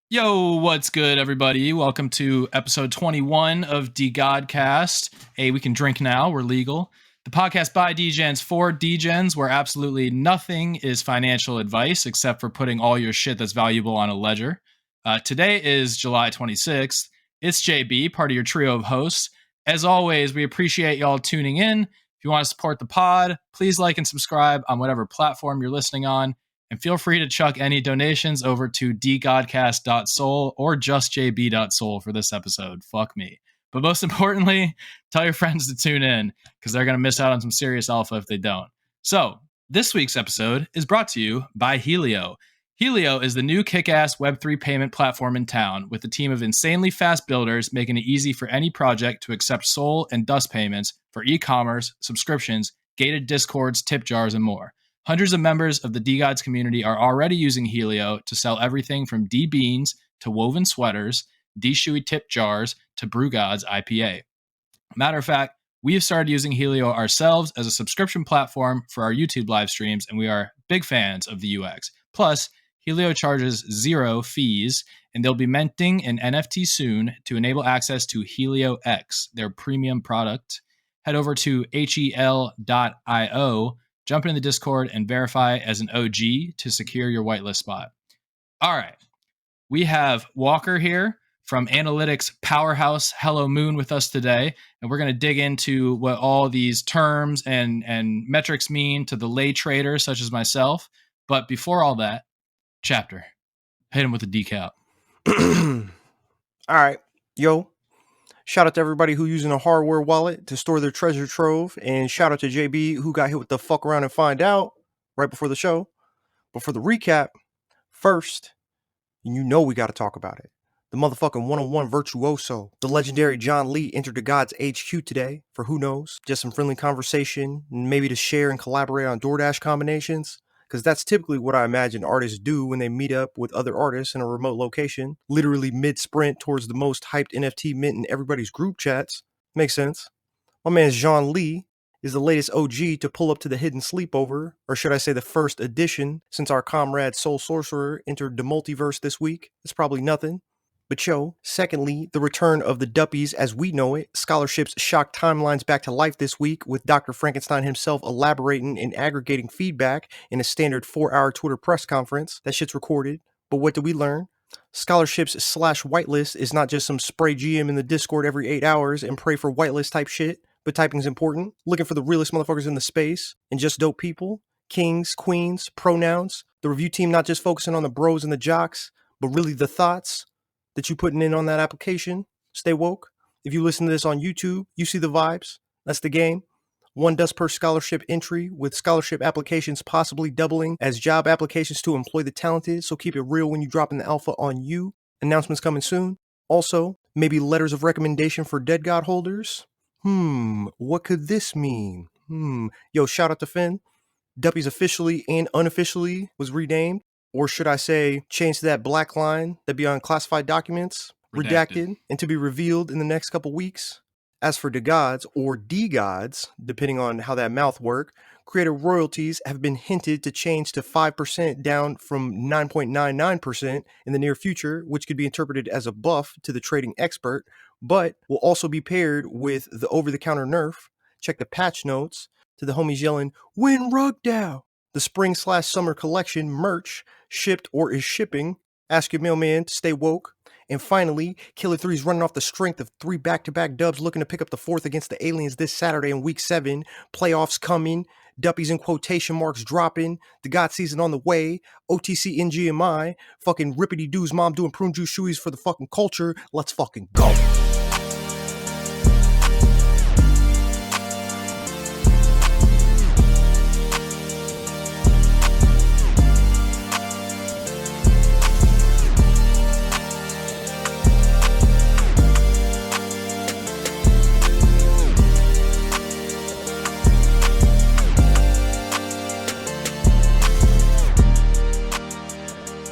Yo, what's good, everybody? Welcome to episode 21 of DeGodCast. Hey, we can drink now. We're legal. The podcast by DGens for DGens, where absolutely nothing is financial advice except for putting all your shit that's valuable on a ledger. Today is July 26th. It's JB, part of your trio of hosts. As always, we appreciate y'all tuning in. If you want to support the pod, please like and subscribe on whatever platform you're listening on. And feel free to chuck any donations over to DeGodCast.soul or justjb.soul for this episode. Fuck me. But most importantly, tell your friends to tune in because they're going to miss out on some serious alpha if they don't. So, this week's episode is brought to you by Helio. Helio is the new kick-ass Web3 payment platform in town with a team of insanely fast builders making it easy for any project to accept Sol and Dust payments for e-commerce, subscriptions, gated discords, tip jars, and more. Hundreds of members of the DeGods community are already using Helio to sell everything from D-beans to woven sweaters, D-Shui tip jars to BrewGods IPA. Matter of fact, we have started using Helio ourselves as a subscription platform for our YouTube live streams, and we are big fans of the UX. Plus, Helio charges 0 fees, and they'll be minting an NFT soon to enable access to Helio X, their premium product. Head over to hel.io, jump into the Discord, and verify as an OG to secure your whitelist spot. All right. We have Walker here from Analytics Powerhouse Hello Moon with us today, and we're going to dig into what all these terms and metrics mean to the lay trader such as myself. But before all that, Chapter, hit him with a decap. All right. Yo, shout out to everybody who using a hardware wallet to store their treasure trove, and shout out to JB who got hit with the fuck around and find out right before the show. But for the recap, first, you know we got to talk about it. The motherfucking one-on-one virtuoso, the legendary John Lee entered the Gods HQ today for who knows, just some friendly conversation, maybe to share and collaborate on DoorDash combinations. Because that's typically what I imagine artists do when they meet up with other artists in a remote location, literally mid-sprint towards the most hyped NFT mint in everybody's group chats. Makes sense. My man Jean Lee is the latest OG to pull up to the hidden sleepover, or should I say the first edition, since our comrade Soul Sorcerer entered the multiverse this week. It's probably nothing. But yo, secondly, the return of the Duppies as we know it. Scholarships shocked timelines back to life this week with Dr. Frankenstein himself elaborating and aggregating feedback in a standard 4-hour Twitter press conference. That shit's recorded. But what did we learn? Scholarships / whitelist is not just some spray GM in the Discord every 8 hours and pray for whitelist type shit, but typing's important. Looking for the realest motherfuckers in the space and just dope people. Kings, queens, pronouns. The review team not just focusing on the bros and the jocks, but really the thoughts that you putting in on that application. Stay woke. If you listen to this on YouTube, you see the vibes. That's the game. 1 dust per scholarship entry, with scholarship applications possibly doubling as job applications to employ the talented, so keep it real when you drop in the alpha on you. Announcements coming soon. Also, maybe letters of recommendation for Dead God holders. What could this mean? Yo, shout out to Finn. Duppies officially and unofficially was renamed. Or should I say, change to that black line that be on classified documents, redacted, and to be revealed in the next couple weeks. As for DeGods, or DeGods, depending on how that mouth work, creator royalties have been hinted to change to 5% down from 9.99% in the near future, which could be interpreted as a buff to the trading expert, but will also be paired with the over-the-counter nerf. Check the patch notes to the homies yelling, "Win Rugdow!" The spring/summer collection merch shipped or is shipping. Ask your mailman to stay woke. And finally, Killer 3 is running off the strength of 3 back-to-back dubs, looking to pick up the 4th against the Aliens this Saturday in Week 7. Playoffs coming. Duppies in quotation marks dropping. The God season on the way. OTC NGMI. Fucking rippity doos mom doing prune juice shoeies for the fucking culture. Let's fucking go.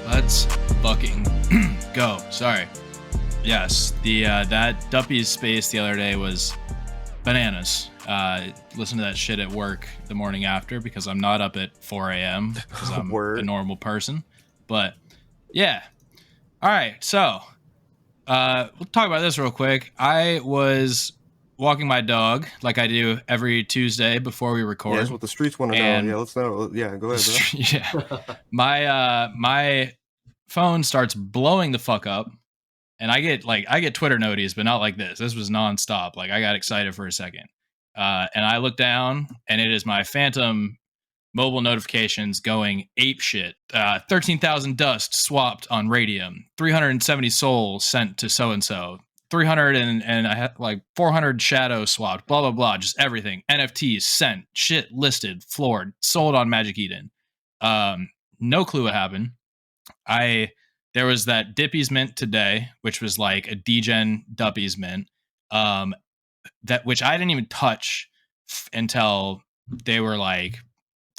Let's fucking go. Sorry. Yes, the that Duppies space the other day was bananas. Listen to that shit at work the morning after because I'm not up at 4 a.m. because I'm a normal person. But yeah. All right, so we'll talk about this real quick. I was walking my dog like I do every Tuesday before we record. Yeah, that's what the streets want to know. Yeah, let's know. Yeah, go ahead, bro. Yeah, my phone starts blowing the fuck up, and I get Twitter notices, but not like this. This was nonstop. Like I got excited for a second, and I look down, and it is my Phantom mobile notifications going ape shit. 13,000 dust swapped on radium. 370 souls sent to so and so. 300 and I had like 400 shadow swapped. Blah blah blah. Just everything. NFTs sent. Shit listed. Floored. Sold on Magic Eden. No clue what happened. There was that Dippy's mint today, which was like a degen Duppy's mint. That which I didn't even touch until they were like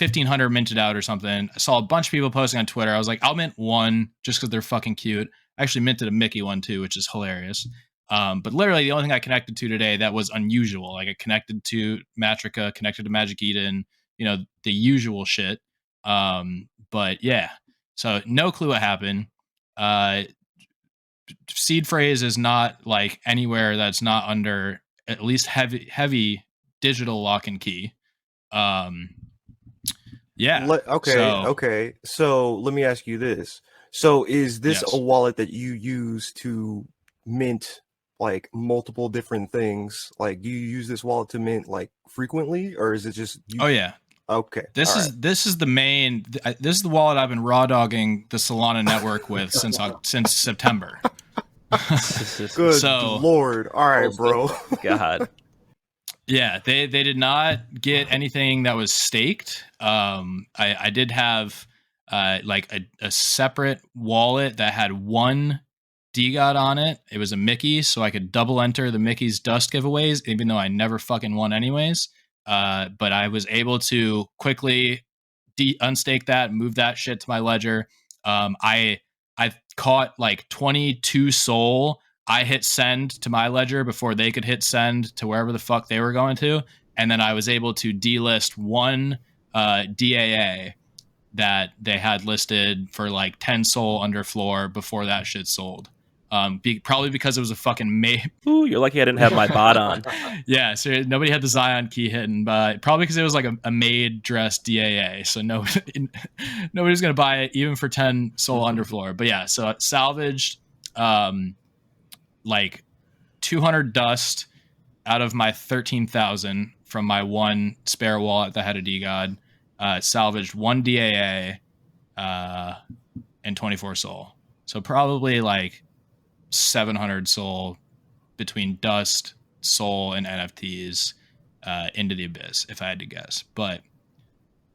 1,500 minted out or something. I saw a bunch of people posting on Twitter. I was like, I'll mint one just because they're fucking cute. I actually minted a Mickey one too, which is hilarious. But literally the only thing I connected to today that was unusual, like I connected to Matrica, connected to Magic Eden, the usual shit. But yeah, so no clue what happened. Seed phrase is not like anywhere that's not under at least heavy digital lock and key. Yeah. Okay. So let me ask you this. So is this Yes. a wallet that you use to mint like multiple different things? Like, do you use this wallet to mint like frequently, or is it just? Oh yeah. Okay. This is the main. This is the wallet I've been raw dogging the Solana network with since September. Good Lord! All right, bro. God. Yeah, they did not get anything that was staked. I did have like a separate wallet that had one DeGod on it. It was a Mickey, so I could double enter the Mickey's dust giveaways, even though I never fucking won anyways. But I was able to quickly unstake that, move that shit to my ledger. I caught like 22 soul. I hit send to my ledger before they could hit send to wherever the fuck they were going to. And then I was able to delist one DAA that they had listed for like 10 soul under floor before that shit sold. Probably because it was a fucking Ooh, you're lucky I didn't have my bot on. Yeah, so nobody had the Zion key hidden, but probably because it was like a maid dress DAA. So nobody's going to buy it even for 10 soul underfloor. But yeah, so it salvaged like 200 dust out of my 13,000 from my one spare wallet that had a DeGod. Salvaged one DAA and 24 soul. So probably like 700 soul between dust, soul, and NFTs into the abyss, if I had to guess. But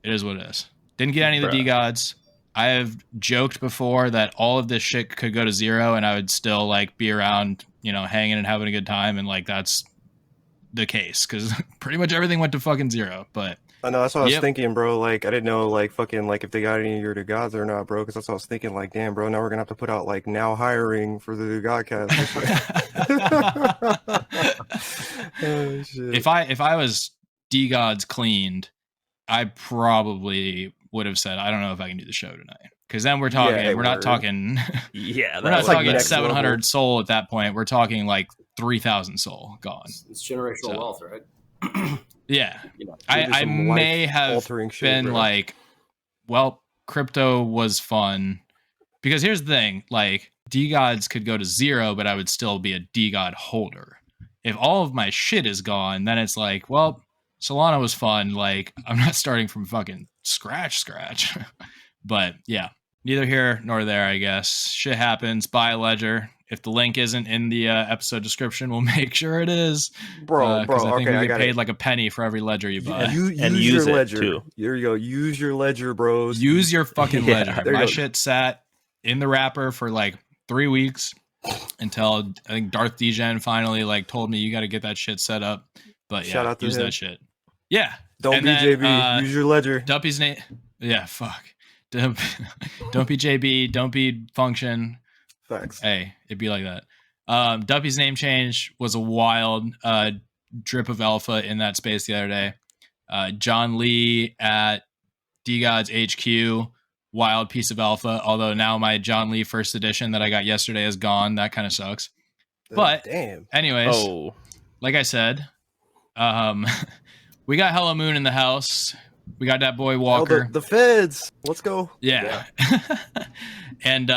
it is what it is. Didn't get any of the DeGods. I have joked before that all of this shit could go to zero and I would still like be around, hanging and having a good time. And like, that's the case because pretty much everything went to fucking zero. But I know, that's what I was thinking, bro. Like, I didn't know, like, fucking, like, if they got any of your DeGods or not, bro. Because that's what I was thinking. Like, damn, bro, now we're gonna have to put out like now hiring for the DeGodCast. Oh, shit. If I was DeGods cleaned, I probably would have said, I don't know if I can do the show tonight. Because then we're talking, we're not talking, yeah, we're not like talking next 700 level. soul at that point. We're talking like 3,000 soul gone. It's generational wealth, right? Yeah. Maybe I some may have life-altering shit, been bro. like, well, crypto was fun. Because here's the thing, like, DeGods could go to zero, but I would still be a DeGod holder. If all of my shit is gone, then it's like, well, Solana was fun. Like, I'm not starting from fucking scratch. But yeah, neither here nor there, I guess. Shit happens. Buy a ledger. If the link isn't in the episode description, we'll make sure it is. Bro, Because I think okay, we I get got paid it. like a penny for every ledger you buy. And use use your it, ledger. too. Here you go. Use your ledger, bros. Use your fucking Yeah, ledger. there you My go. shit sat in the wrapper for like 3 weeks until I think Darth Degen finally like told me you got to get that shit set up. But yeah, Shout out to use him. that shit. Yeah. Don't And be then, JB. Use your ledger. Duppy's name. Yeah, fuck. Don't be JB. Don't be Function. Facts. Hey, it'd be like that. Duppy's name change was a wild drip of alpha in that space the other day. John Lee at DeGod's HQ wild piece of alpha. Although now my John Lee first edition that I got yesterday is gone. That kind of sucks. But damn. anyways, Oh, like I said, we got Hello Moon in the house. We got that boy Walker. The feds. Let's go. Yeah. And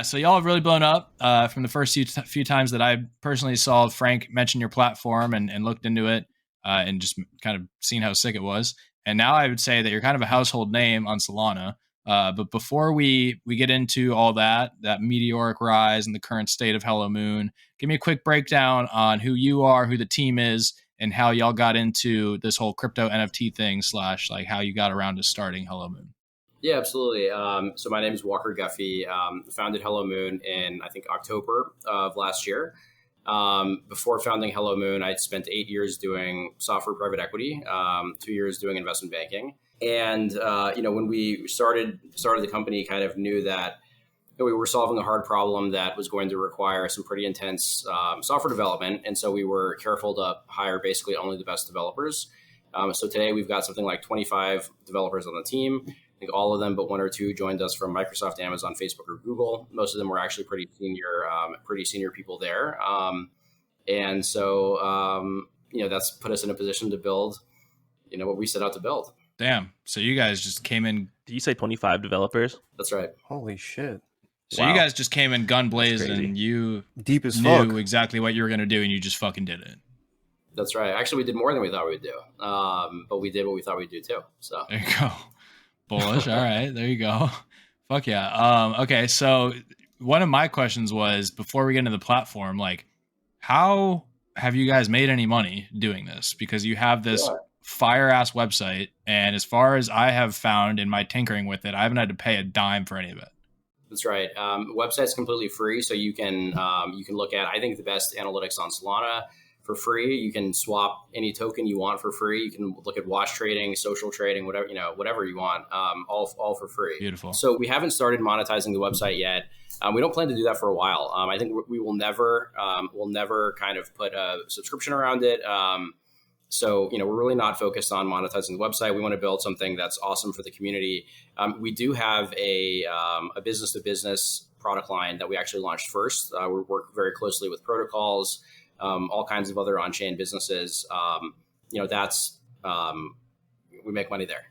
so y'all have really blown up from the first few times that I personally saw Frank mention your platform and looked into it and just kind of seen how sick it was. And now I would say that you're kind of a household name on Solana. But before we get into all that meteoric rise and the current state of Hello Moon, give me a quick breakdown on who you are, who the team is, and how y'all got into this whole crypto NFT thing / like how you got around to starting Hello Moon. Yeah, absolutely. So my name is Walker Guffey. Founded Hello Moon in, I think, October of last year. Before founding Hello Moon, I spent 8 years doing software private equity, 2 years doing investment banking. And, when we started the company, kind of knew that we were solving a hard problem that was going to require some pretty intense software development. And so we were careful to hire basically only the best developers. So today we've got something like 25 developers on the team. I think all of them but one or two joined us from Microsoft, Amazon, Facebook, or Google. Most of them were actually pretty senior people there. And so, that's put us in a position to build, what we set out to build. Damn. So you guys just came in. did you say 25 developers? That's right. Holy shit. So Wow. you guys just came in gun blazing. crazy. You Deep as knew fuck. exactly what you were going to do and you just fucking did it. That's right. Actually, we did more than we thought we'd do. But we did what we thought we'd do too. So There you go. Bullish. All right. There you go. Fuck yeah. Okay. So one of my questions was, before we get into the platform, like, how have you guys made any money doing this? Because you have this fire ass website. And as far as I have found in my tinkering with it, I haven't had to pay a dime for any of it. that's right. Website's completely free. So you can look at, I think, the best analytics on Solana for free. You can swap any token you want for free. You can look at watch trading, social trading, whatever you want, all for free. Beautiful. So we haven't started monetizing the website yet. We don't plan to do that for a while. I think we will never kind of put a subscription around it. So, we're really not focused on monetizing the website. We want to build something that's awesome for the community. We do have a business-to-business product line that we actually launched first. We work very closely with protocols, all kinds of other on-chain businesses. We make money there.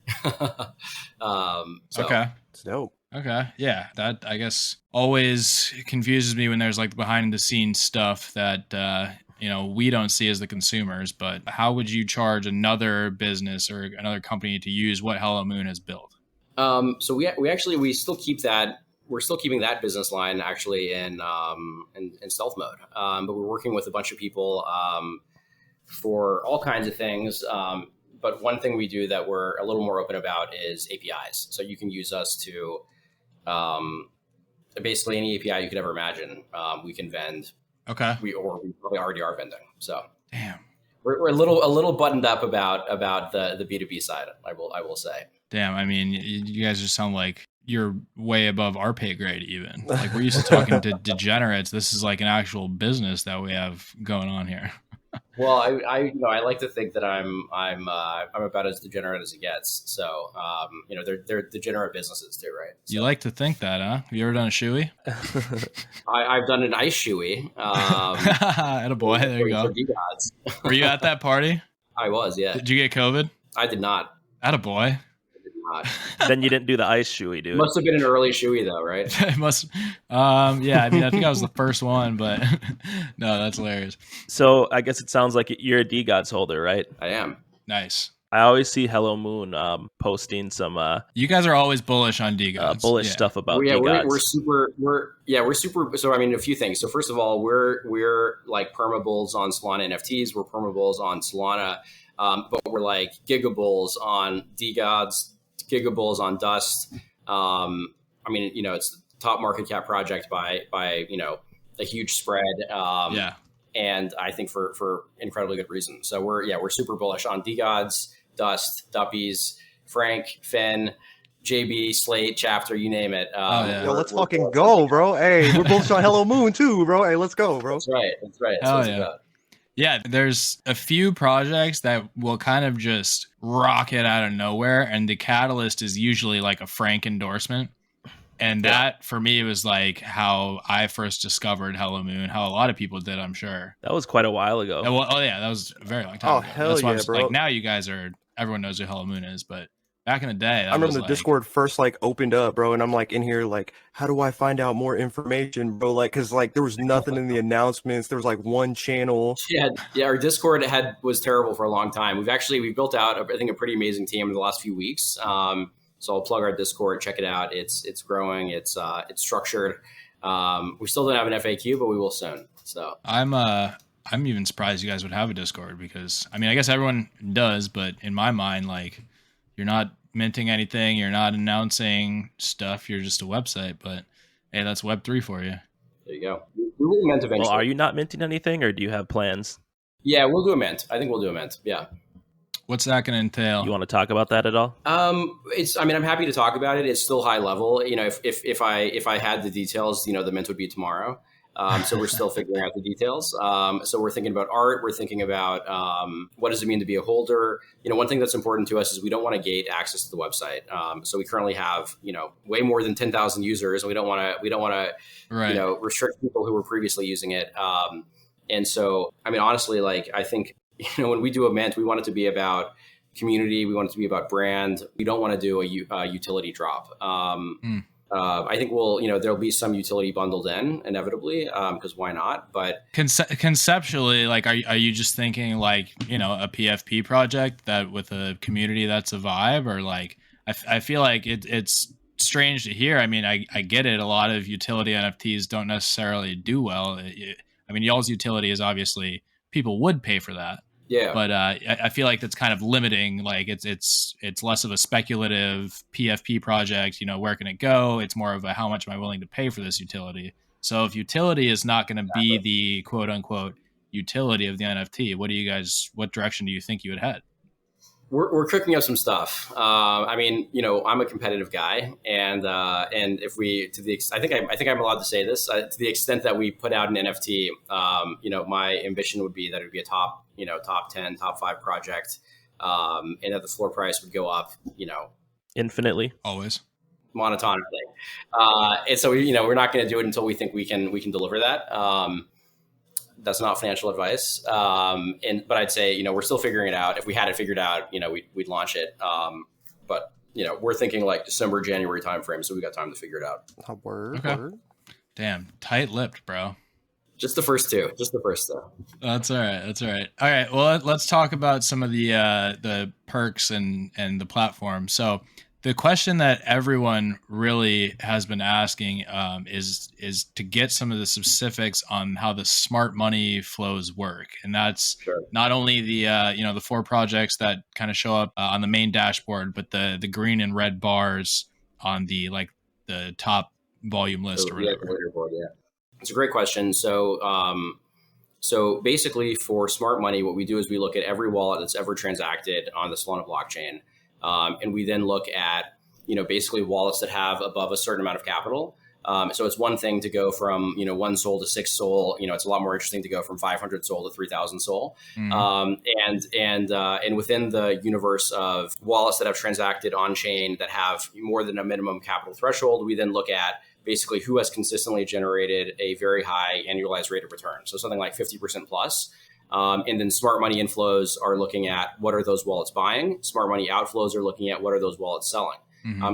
Okay. It's dope. Okay. Yeah. That, I guess, always confuses me when there's like behind the scenes stuff that, we don't see as the consumers. But how would you charge another business or another company to use what Hello Moon has built? So we still keep that. We're still keeping that business line actually in stealth mode. But we're working with a bunch of people for all kinds of things. But one thing we do that we're a little more open about is APIs. So you can use us to basically any API you could ever imagine. We can vend. Okay. We probably already are vending. So Damn. we're a little buttoned up about the B2B side. I will say. Damn. I mean, you guys just sound like you're way above our pay grade even. Like, we're used to talking to degenerates. This is like an actual business that we have going on here. Well, I like to think that I'm about as degenerate as it gets. So, they're degenerate businesses too, right? So You like to think that, huh? Have you ever done a shoey? I've done an ice shoey. Attaboy, there you go. for DeGods. Were you at that party? I was, yeah. Did you get COVID? I did not. Attaboy. I did not. Then you didn't do the ice shoey, dude. Must have been an early shoey though, right? It must. Yeah, I mean, I think I was the first one, but no, that's hilarious. So I guess it sounds like you're a DeGods holder, right? I am. Nice. I always see Hello Moon posting some You guys are always bullish on DeGods. bullish stuff about Yeah, DeGods. we're super. So I mean, a few things. So first of all, we're like permabulls on Solana NFTs. We're permabulls on Solana, but we're like gigabulls on DeGods, gigabulls on Dust. I mean, it's the top market cap project by a huge spread. Yeah. And I think for incredibly good reason. So we're super bullish on DeGods, Dust, Duppies, Frank, Finn, JB, Slate, Chapter, you name it. Yeah. Yo, let's fucking go, bro. Hey, we're both on Hello Moon too, bro. Hey, let's go, bro. That's right. That's what Hell it's yeah. about. Yeah, there's a few projects that will kind of just rocket out of nowhere, and the catalyst is usually like a Frank endorsement. And that for me was like how I first discovered Hello Moon, how a lot of people did, I'm sure. That was quite a while ago. That was a very long time ago. Hell That's why yeah, I'm bro. like, now you guys everyone knows who Hello Moon is, but back in the day, I remember the Discord first like opened up, bro, and I'm like in here like, how do I find out more information, bro? Like, cause like there was nothing in the announcements. There was like one channel. Yeah. Our Discord was terrible for a long time. We built out, I think, a pretty amazing team in the last few weeks. So I'll plug our Discord, check it out. It's growing. It's structured. We still don't have an FAQ, but we will soon. So I'm even surprised you guys would have a Discord because I mean I guess everyone does, but in my mind, like you're not minting anything, you're not announcing stuff, you're just a website. But hey, that's Web3 for you. There you go. We will mint eventually. Well, are you not minting anything, or do you have plans? Yeah, we'll do a mint. I think we'll do a mint. Yeah. What's that going to entail? You want to talk about that at all? I'm happy to talk about it. It's still high level. You know, if I had the details, you know, the mint would be tomorrow. So we're still figuring out the details. So we're thinking about art. We're thinking about what does it mean to be a holder. You know, one thing that's important to us is we don't want to gate access to the website. So we currently have, you know, way more than 10,000 users, and we don't want to right. you know, restrict people who were previously using it. And so, I mean, honestly, like I think, you know, when we do a mint, we want it to be about community. We want it to be about brand. We don't want to do a utility drop. I think there'll be some utility bundled in inevitably, because why not? But conceptually, like, are you just thinking like, you know, a PFP project that with a community that's a vibe, or like, I feel like it's strange to hear. I mean, I get it. A lot of utility NFTs don't necessarily do well. I mean, y'all's utility is obviously people would pay for that. Yeah. But I feel like that's kind of limiting. Like it's less of a speculative PFP project. You know, where can it go? It's more of a how much am I willing to pay for this utility? So if utility is not going to be the quote unquote utility of the NFT, what direction do you think you would head? We're cooking up some stuff. I mean, you know, I'm a competitive guy, and if we I think I'm allowed to say this, to the extent that we put out an NFT, you know, my ambition would be that it would be a top 10, top 5 project, and that the floor price would go up, you know, infinitely, always monotonically. And so we're not going to do it until we think we can deliver that. That's not financial advice. But I'd say, you know, we're still figuring it out. If we had it figured out, you know, we'd launch it. But, you know, we're thinking like December, January timeframe. So we got time to figure it out. Word. Damn, tight-lipped, bro. Just the first two. That's all right. All right. Well, let's talk about some of the perks and the platform. So the question that everyone really has been asking is to get some of the specifics on how the smart money flows work, and that's not only the 4 projects that kind of show up on the main dashboard, but the green and red bars on the top volume list or whatever. Leaderboard, yeah. It's a great question. So basically, for smart money, what we do is we look at every wallet that's ever transacted on the Solana blockchain. And we then look at, you know, basically wallets that have above a certain amount of capital. So it's one thing to go from, you know, 1 SOL to 6 SOL. You know, it's a lot more interesting to go from 500 SOL to 3,000 SOL. And within the universe of wallets that have transacted on chain that have more than a minimum capital threshold, we then look at basically who has consistently generated a very high annualized rate of return. So something like 50% plus. And then smart money inflows are looking at what are those wallets buying. Smart money outflows are looking at what are those wallets selling.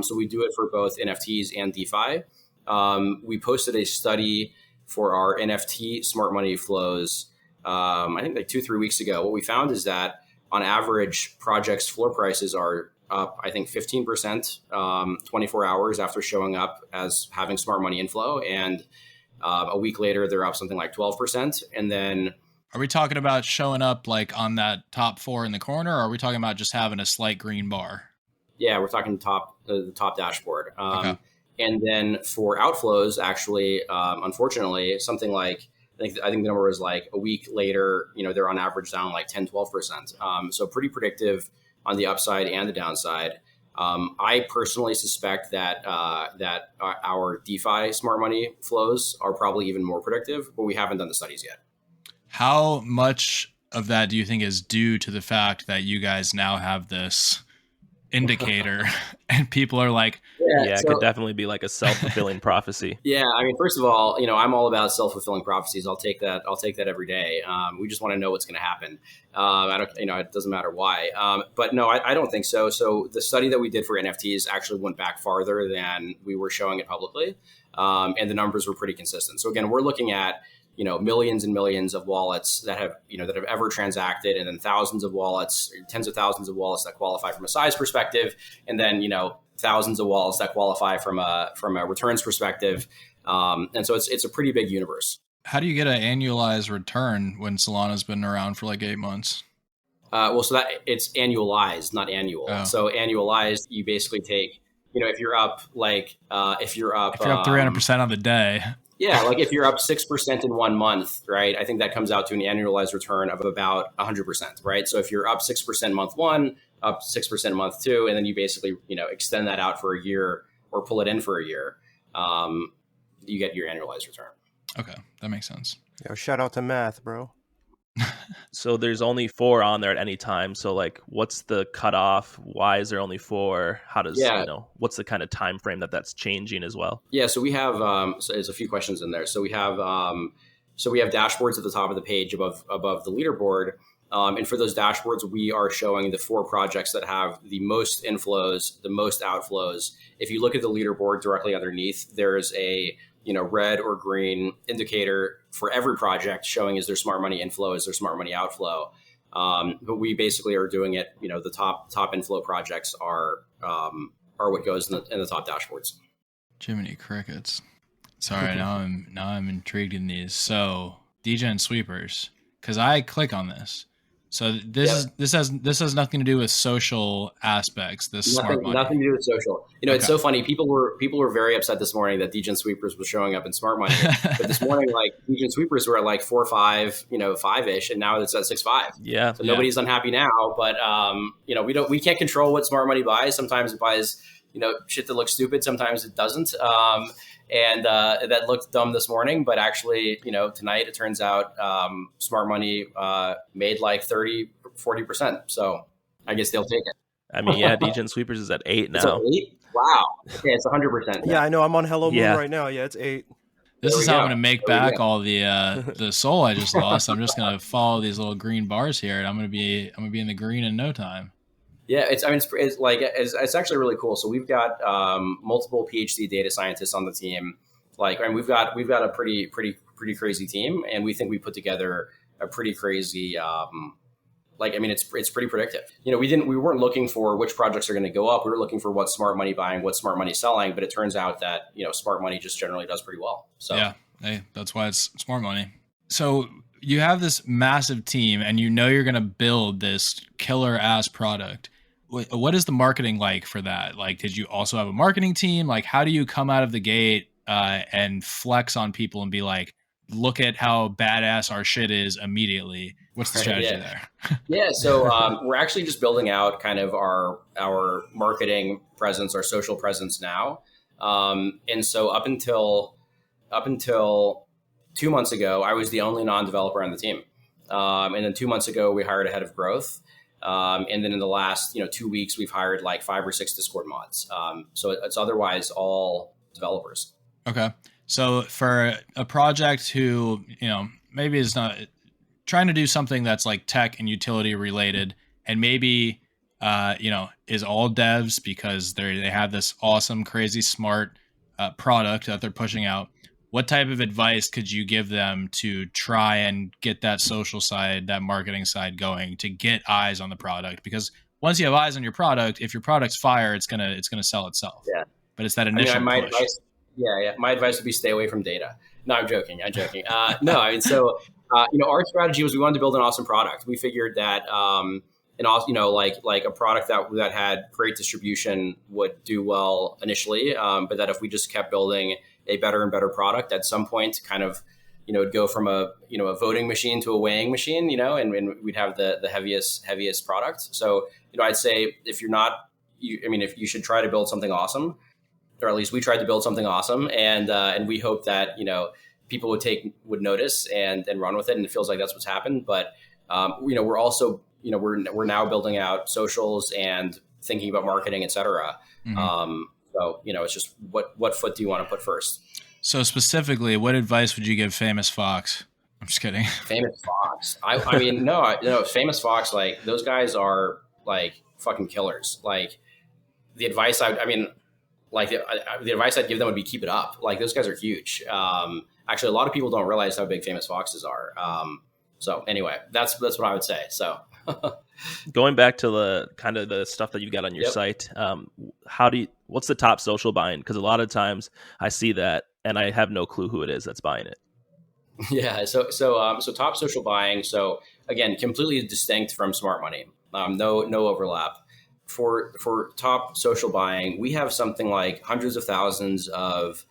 So we do it for both NFTs and DeFi. We posted a study for our NFT smart money flows, I think like 2-3 weeks ago. What we found is that on average, projects' floor prices are up, I think 15%, 24 hours after showing up as having smart money inflow. And a week later, they're up something like 12%. And then are we talking about showing up like on that top 4 in the corner, or are we talking about just having a slight green bar? Yeah, we're talking the top dashboard. Okay. And then for outflows, actually, unfortunately, something like, I think the number was like a week later, you know, they're on average down like 10-12%. So pretty predictive on the upside and the downside. I personally suspect that our DeFi smart money flows are probably even more predictive, but we haven't done the studies yet. How much of that do you think is due to the fact that you guys now have this indicator, and people are like, Yeah, it could definitely be like a self-fulfilling prophecy. Yeah, I mean, first of all, I'm all about self-fulfilling prophecies. I'll take that every day. We just want to know what's going to happen. I don't, it doesn't matter why. But no, I don't think so. So the study that we did for NFTs actually went back farther than we were showing it publicly, and the numbers were pretty consistent. So again, we're looking at millions and millions of wallets that have ever transacted, and then thousands of wallets, tens of thousands of wallets that qualify from a size perspective, and then thousands of wallets that qualify from a returns perspective. And so it's a pretty big universe. how do you get an annualized return when Solana's been around for like 8 months? So that it's annualized, not annual. Oh. So annualized, you basically take, if you're up 300% on the day. Yeah, like if you're up 6% in 1 month, right? I think that comes out to an annualized return of about 100%, right? So if you're up 6% month one, up 6% month two, and then you basically, extend that out for a year or pull it in for a year, you get your annualized return. Okay, that makes sense. Yo, shout out to math, bro. So there's only 4 on there at any time. So like, what's the cutoff? Why is there only 4? How does what's the kind of time frame that's changing as well? Yeah, so we have so there's a few questions in there. So we have dashboards at the top of the page above the leaderboard, and for those dashboards, we are showing the 4 projects that have the most inflows, the most outflows. If you look at the leaderboard directly underneath, there's a red or green indicator for every project showing is there smart money inflow, is there smart money outflow. But we basically are doing it. The top inflow projects are what goes in the top dashboards. Jiminy crickets. Sorry, now I'm intrigued in these. So DGen sweepers, because I click on this. So this has nothing to do with social aspects. Smart money. Nothing to do with social. It's so funny. People were very upset this morning that DGen sweepers was showing up in smart money. But this morning, like DGen sweepers were at like 4 or 5, 5-ish, and now it's at 6.5. Yeah. So nobody's unhappy now. But we can't control what smart money buys. Sometimes it buys shit that looks stupid. Sometimes it doesn't. And that looked dumb this morning, but actually, tonight it turns out smart money made like 30-40%. So I guess they'll take it. I mean, yeah, DGen sweepers is at 8 now. It's at 8? Wow. Okay, it's 100%. Yeah, I know. I'm on Hello Moon right now. Yeah, it's 8. This is how I'm going to make back all the soul I just lost. I'm just going to follow these little green bars here, and I'm going to be in the green in no time. Yeah, it's actually really cool. So we've got multiple PhD data scientists on the team. We've got a pretty crazy team, and we think we put together a pretty crazy. It's pretty predictive. We weren't looking for which projects are going to go up. We were looking for what smart money buying, what smart money selling. But it turns out that smart money just generally does pretty well. So yeah, hey, that's why it's smart money. So you have this massive team, and you're going to build this killer ass product. What is the marketing like for that? Like, did you also have a marketing team? Like, how do you come out of the gate and flex on people and be like, look at how badass our shit is immediately? What's the strategy there? Yeah, so we're actually just building out kind of our marketing presence, our social presence now. And so up until 2 months ago, I was the only non-developer on the team. And then 2 months ago, we hired a head of growth. And then in the last 2 weeks, we've hired like 5 or 6 Discord mods. So it's otherwise all developers. Okay. So for a project who, maybe is not trying to do something that's like tech and utility related, and maybe, is all devs because they have this awesome, crazy, smart product that they're pushing out. What type of advice could you give them to try and get that social side, that marketing side going, to get eyes on the product? Because once you have eyes on your product, if your product's fire, it's gonna sell itself. Yeah. But it's that initial push. My advice would be stay away from data. No, I'm joking. Our strategy was we wanted to build an awesome product. We figured that a product that had great distribution would do well initially, but that if we just kept building a better and better product, at some point kind of, it'd go from a voting machine to a weighing machine, and we'd have the heaviest product. So, I'd say if you should try to build something awesome, or at least we tried to build something awesome, and we hope that, people would notice and run with it. And it feels like that's what's happened. But, we're also, we're now building out socials and thinking about marketing, etc. So, it's just what foot do you want to put first? So specifically, what advice would you give Famous Fox? I'm just kidding. Famous Fox. I mean, no, Famous Fox, like those guys are like fucking killers. Like the advice the advice I'd give them would be keep it up. Like those guys are huge. Actually, a lot of people don't realize how big Famous Foxes are. So anyway, that's what I would say. So going back to the kind of the stuff that you got on your site, what's the top social buying? Because a lot of times I see that and I have no clue who it is that's buying it. Yeah. So top social buying. So again, completely distinct from smart money. No overlap. For top social buying, we have something like hundreds of thousands of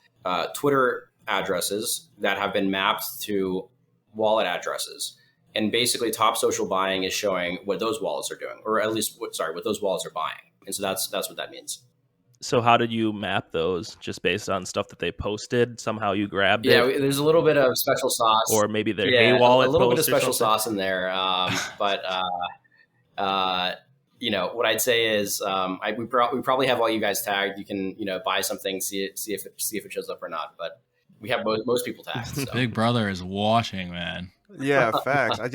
Twitter addresses that have been mapped to wallet addresses. And basically top social buying is showing what those wallets are doing, or at least what those wallets are buying. And so that's what that means. So how did you map those? Just based on stuff that they posted? Somehow you grabbed it? Yeah, there's a little bit of special sauce. Or maybe their Hey Wallet a little bit of post or special something? sauce in there. But what I'd say is we probably have all you guys tagged. You can buy something, see if it shows up or not. But we have most people tagged. So. Big Brother is watching, man. Yeah, facts. Holy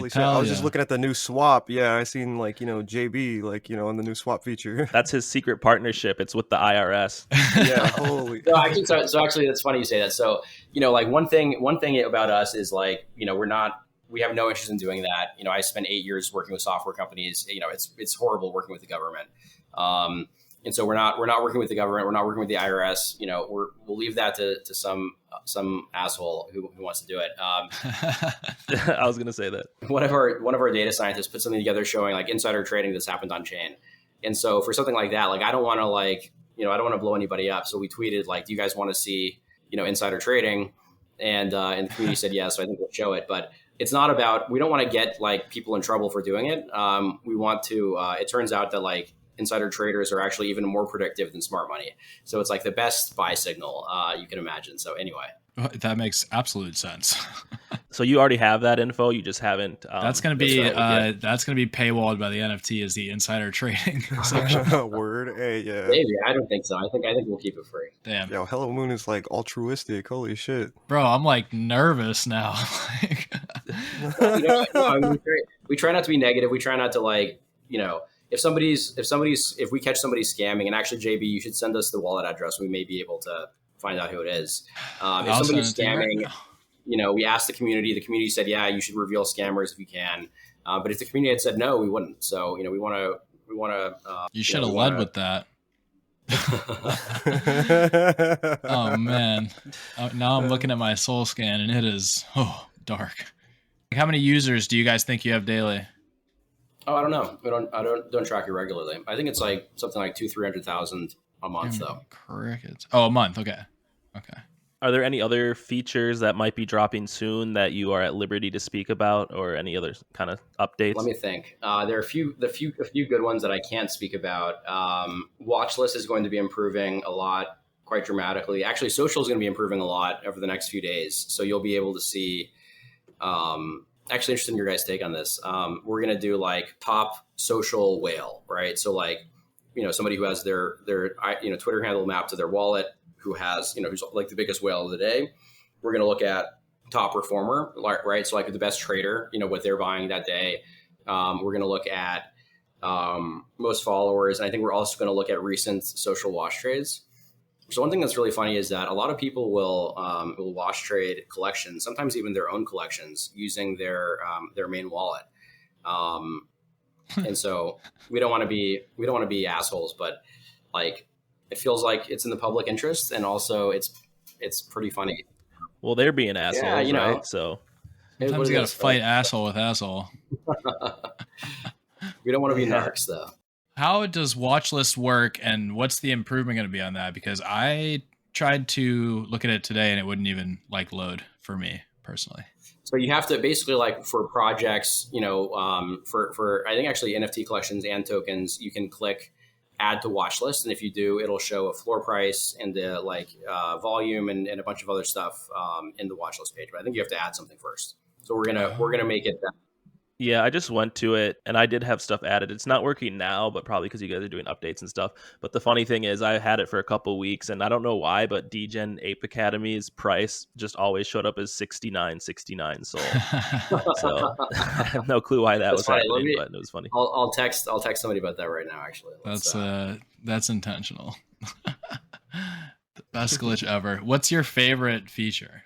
shit. I was just looking at the new swap. Yeah, I seen JB on the new swap feature. That's his secret partnership. It's with the IRS. Yeah, holy. No, actually, that's funny you say that. So one thing about us is we have no interest in doing that. I spent 8 years working with software companies. It's horrible working with the government. And so we're not working with the government. We're not working with the IRS. We'll leave that to some asshole who wants to do it. I was going to say that. One of our data scientists put something together showing insider trading that's happened on chain. And so for something like that, I don't want to I don't want to blow anybody up. So we tweeted do you guys want to see insider trading? And the community said yes. So I think we'll show it, but it's not about, we don't want to get people in trouble for doing it. We want to, it turns out that insider traders are actually even more predictive than smart money. So it's the best buy signal you can imagine. So anyway. That makes absolute sense. So you already have that info. You just haven't. That's going to be paywalled by the NFT as the insider trading section. Word. Hey, yeah. Maybe. I don't think so. I think we'll keep it free. Damn. Yo, Hello Moon is altruistic. Holy shit. Bro, I'm nervous now. We try not to be negative. We try not to if we catch somebody scamming, and actually, JB, you should send us the wallet address. We may be able to find out who it is. If somebody's scamming, we asked the community. The community said, yeah, you should reveal scammers if you can. But if the community had said no, we wouldn't. So, we want to. You should have led with that. Oh, man. Now I'm looking at my soul scan, and it is dark. How many users do you guys think you have daily? Oh, I don't know. I don't track it regularly. I think it's something like 200,000-300,000 a month though. Crickets. Oh, a month. Okay. Are there any other features that might be dropping soon that you are at liberty to speak about, or any other kind of updates? Let me think. There are a few good ones that I can't speak about. Watch list is going to be improving a lot, quite dramatically. Actually, social is going to be improving a lot over the next few days. So you'll be able to see. Actually, interested in your guys' take on this. We're going to do top social whale, right? So somebody who has their Twitter handle mapped to their wallet, who has who's the biggest whale of the day. We're going to look at top performer, right? So the best trader, what they're buying that day. We're going to look at most followers, and I think we're also going to look at recent social wash trades. So one thing that's really funny is that a lot of people will wash trade collections, sometimes even their own collections, using their main wallet. And so we don't want to be assholes, but it feels like it's in the public interest, and also it's pretty funny. Well, they're being assholes, right? So sometimes you got to fight asshole with asshole. We don't want to be narcs, though. How does watch list work, and what's the improvement going to be on that? Because I tried to look at it today and it wouldn't even load for me personally. So you have to basically for projects, for I think actually NFT collections and tokens, you can click add to watch list. And if you do, it'll show a floor price and the volume and a bunch of other stuff in the watch list page. But I think you have to add something first. So we're going to make it that. Yeah, I just went to it and I did have stuff added. It's not working now, but probably because you guys are doing updates and stuff. But the funny thing is I had it for a couple weeks and I don't know why, but DGen Ape Academy's price just always showed up as $69.69 sold. So I have no clue why that was happening, but it was funny. I'll text somebody about that right now, actually. That's intentional. The best glitch ever. What's your favorite feature?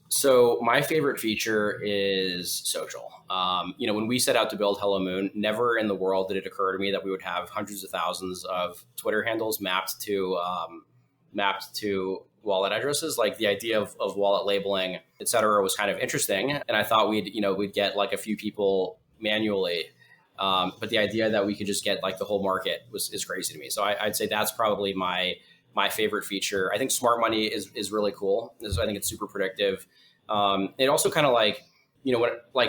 So my favorite feature is social. When we set out to build Hello Moon, never in the world did it occur to me that we would have hundreds of thousands of Twitter handles mapped to wallet addresses. Like the idea of wallet labeling, et cetera, was kind of interesting. And I thought we'd get like a few people manually. But the idea that we could just get like the whole market is crazy to me. So I'd say that's probably my favorite feature. I think smart money is really cool. I think it's super predictive. It also kind of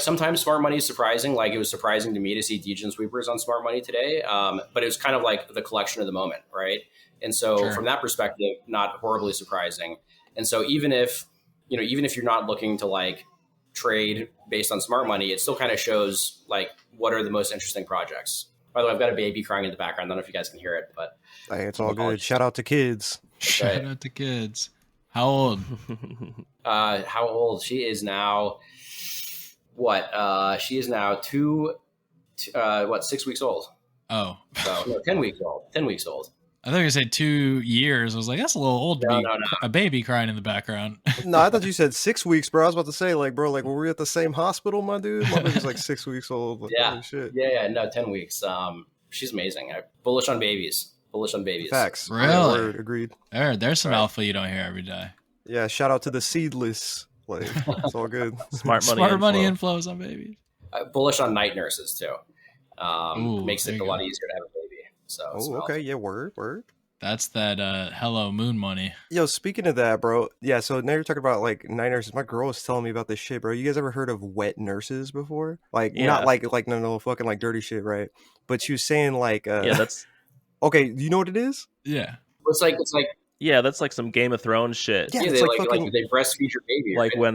sometimes smart money is surprising. Like it was surprising to me to see DGen sweepers on smart money today. But it was kind of like the collection of the moment, right? And so from that perspective, not horribly surprising. And so even if you're not looking to like trade based on smart money, it still kind of shows like what are the most interesting projects. By the way, I've got a baby crying in the background. I don't know if you guys can hear it, but hey, it's all good. Shout out to kids. Shout out to kids. How old? How old? She is now she is now 6 weeks old. Oh. So, no, 10 weeks old. 10 weeks old. I thought you said 2 years. I was like, that's a little old to be a baby crying in the background. No, I thought you said 6 weeks, bro. I was about to say, like, bro, like, were we at the same hospital, my dude? My baby's like 6 weeks old. Like, yeah. Holy shit. Yeah. No, 10 weeks. She's amazing. Bullish on babies. Facts. Really? Yeah, word, agreed. There's some alpha you don't hear every day. Yeah, shout out to the seedless. Like, it's all good. Smart money inflows on babies. Bullish on night nurses, too. Makes it a lot easier to have a baby. So, okay. Yeah, word. That's that Hello Moon money. Yo, speaking of that, bro. Yeah, so now you're talking about like night nurses. My girl was telling me about this shit, bro. You guys ever heard of wet nurses before? Like, not like no fucking like dirty shit, right? But she was saying like, that's okay. Do you know what it is? Yeah, it's like yeah, that's like some Game of Thrones shit. Yeah, they they breastfeed your baby, like right? when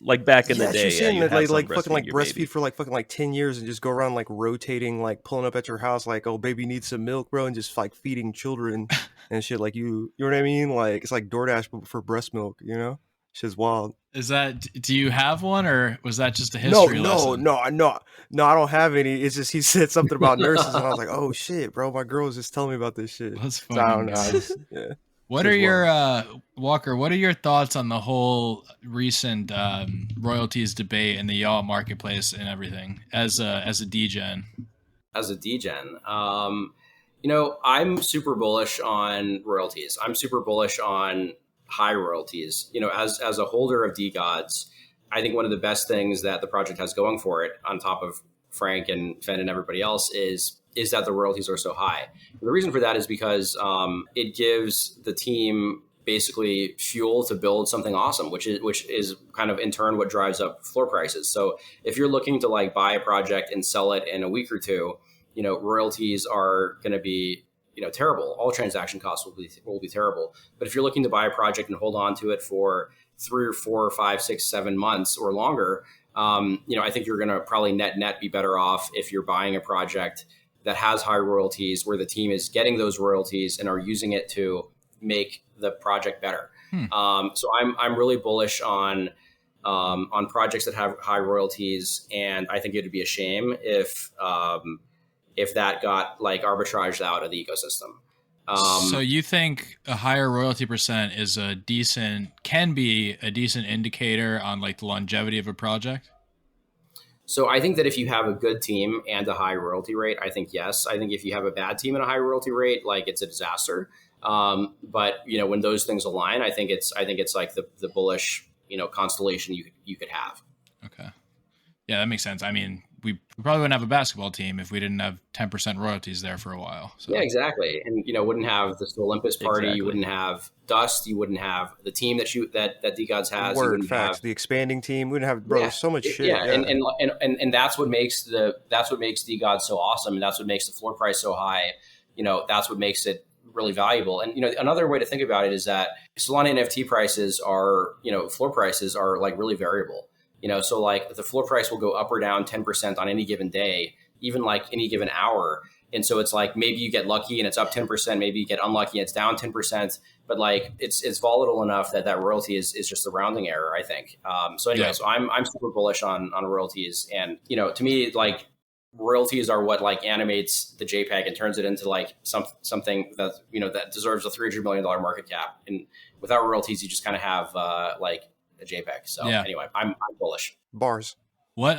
like back in the day, she's saying that like fucking like breastfeed breastfeed for like fucking like 10 years and just go around like rotating, like pulling up at your house, like, oh, baby needs some milk, bro, and just like feeding children and shit. Like you know what I mean? Like it's like DoorDash for breast milk, you know? Shit's wild. Is that? Do you have one, or was that just a history lesson? No, I don't have any. It's just he said something about nurses, and I was like, oh shit, bro, my girl was just telling me about this shit. That's funny. So I don't know. Yeah. What are your Walker? What are your thoughts on the whole recent royalties debate in the y'all marketplace and everything as a DGen? As a DGen, I'm super bullish on royalties. I'm super bullish on high royalties. As a holder of DeGods, I think one of the best things that the project has going for it, on top of Frank and Fen and everybody else, is that the royalties are so high. And the reason for that is because it gives the team basically fuel to build something awesome, which is kind of in turn what drives up floor prices. So if you're looking to like buy a project and sell it in a week or two, royalties are going to be terrible. All transaction costs will be terrible. But if you're looking to buy a project and hold on to it for 3 or 4 or 5, 6, 7 months or longer, I think you're going to probably net be better off if you're buying a project that has high royalties, where the team is getting those royalties and are using it to make the project better. So I'm really bullish on projects that have high royalties, and I think it'd be a shame if that got like arbitraged out of the ecosystem. So you think a higher royalty percent can be a decent indicator on like the longevity of a project? So I think that if you have a good team and a high royalty rate, I think yes. I think if you have a bad team and a high royalty rate, like it's a disaster. But when those things align, I think it's like the bullish constellation you could have. Okay, yeah, that makes sense. I mean, we probably wouldn't have a basketball team if we didn't have 10% royalties there for a while. So. Yeah, exactly. And wouldn't have the Olympus party. Exactly. You wouldn't have Dust. You wouldn't have the team that DeGods has. Word, facts. The expanding team. We wouldn't have so much shit. Yeah, yeah. And that's what makes DeGods so awesome, and that's what makes the floor price so high. That's what makes it really valuable. And another way to think about it is that Solana NFT prices are floor prices are like really variable. So like the floor price will go up or down 10% on any given day, even like any given hour. And so it's like maybe you get lucky and it's up 10%, maybe you get unlucky and it's down 10%, but like it's volatile enough that royalty is just a rounding error, I think. So anyway, so I'm super bullish on royalties. And, to me, like royalties are what like animates the JPEG and turns it into like something that, that deserves a $300 million market cap. And without royalties, you just kind of have like a JPEG. So anyway, I'm bullish. Bars. What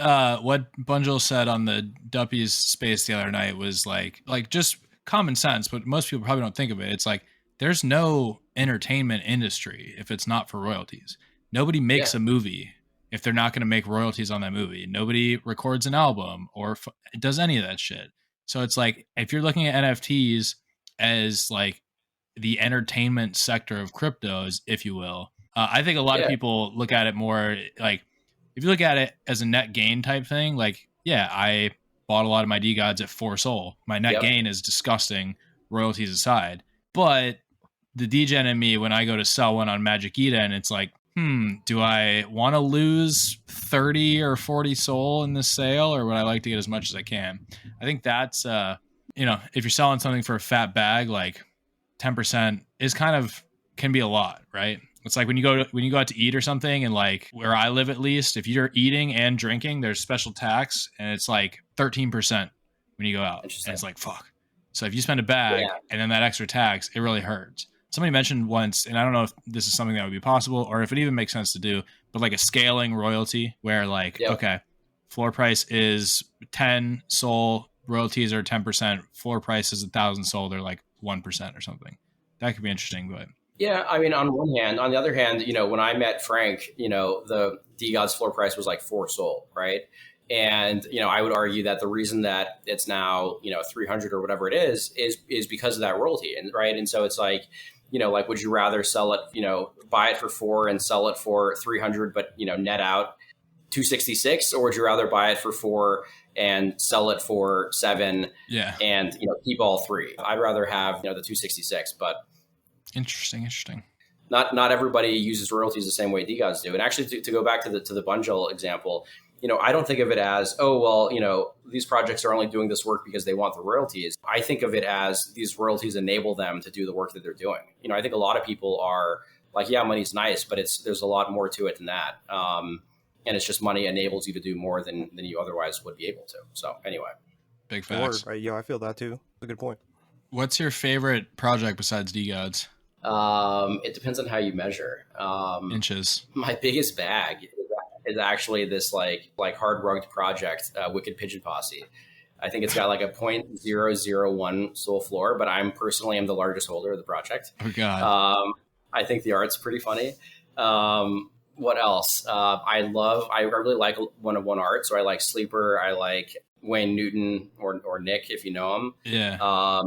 Bunjil said on the Duppy's space the other night was like just common sense, but most people probably don't think of it. It's like there's no entertainment industry if it's not for royalties. Nobody makes a movie if they're not going to make royalties on that movie. Nobody records an album or does any of that shit. So it's like if you're looking at NFTs as like the entertainment sector of cryptos, if you will, I think a lot of people look at it more like, if you look at it as a net gain type thing, like, I bought a lot of my DeGods at 4 Sol. My net gain is disgusting, royalties aside. But the DGen in me, when I go to sell one on Magic Eden, it's like, do I want to lose 30 or 40 Sol in this sale, or would I like to get as much as I can? I think that's, if you're selling something for a fat bag, like 10% is can be a lot, right? It's like when you go out to eat or something, and like where I live, at least, if you're eating and drinking, there's special tax, and it's like 13% when you go out. And it's like, fuck. So if you spend a bag and then that extra tax, it really hurts. Somebody mentioned once, and I don't know if this is something that would be possible or if it even makes sense to do, but like a scaling royalty where like, okay, floor price is 10 Sol, royalties are 10%, floor price is 1,000 Sol, they're like 1% or something. That could be interesting, but. Yeah, I mean, on one hand. On the other hand, when I met Frank, the DeGod's floor price was like 4 Sol, right? And, I would argue that the reason that it's now, 300 or whatever it is because of that royalty. And right. And so it's like, like, would you rather sell it, buy it for 4 and sell it for 300, but, net out 266, or would you rather buy it for 4 and sell it for 7 and, keep all 3? I'd rather have, the 266, but. Interesting. Not everybody uses royalties the same way DeGods do. And actually, to go back to the Bunjil example, I don't think of it as, these projects are only doing this work because they want the royalties. I think of it as these royalties enable them to do the work that they're doing. I think a lot of people are like, money's nice, but there's a lot more to it than that. And it's just money enables you to do more than you otherwise would be able to. So anyway. Big facts. Right, I feel that too. That's a good point. What's your favorite project besides DeGods? It depends on how you measure. Inches. My biggest bag is actually this like hard rugged project, Wicked Pigeon Posse. I think it's got like a 0.001 Sol floor, but I personally am the largest holder of the project. Oh God. I think the art's pretty funny. What else? I really like one-of-one art. So I like Sleeper. I like Wayne Newton or Nick, if you know him. Yeah.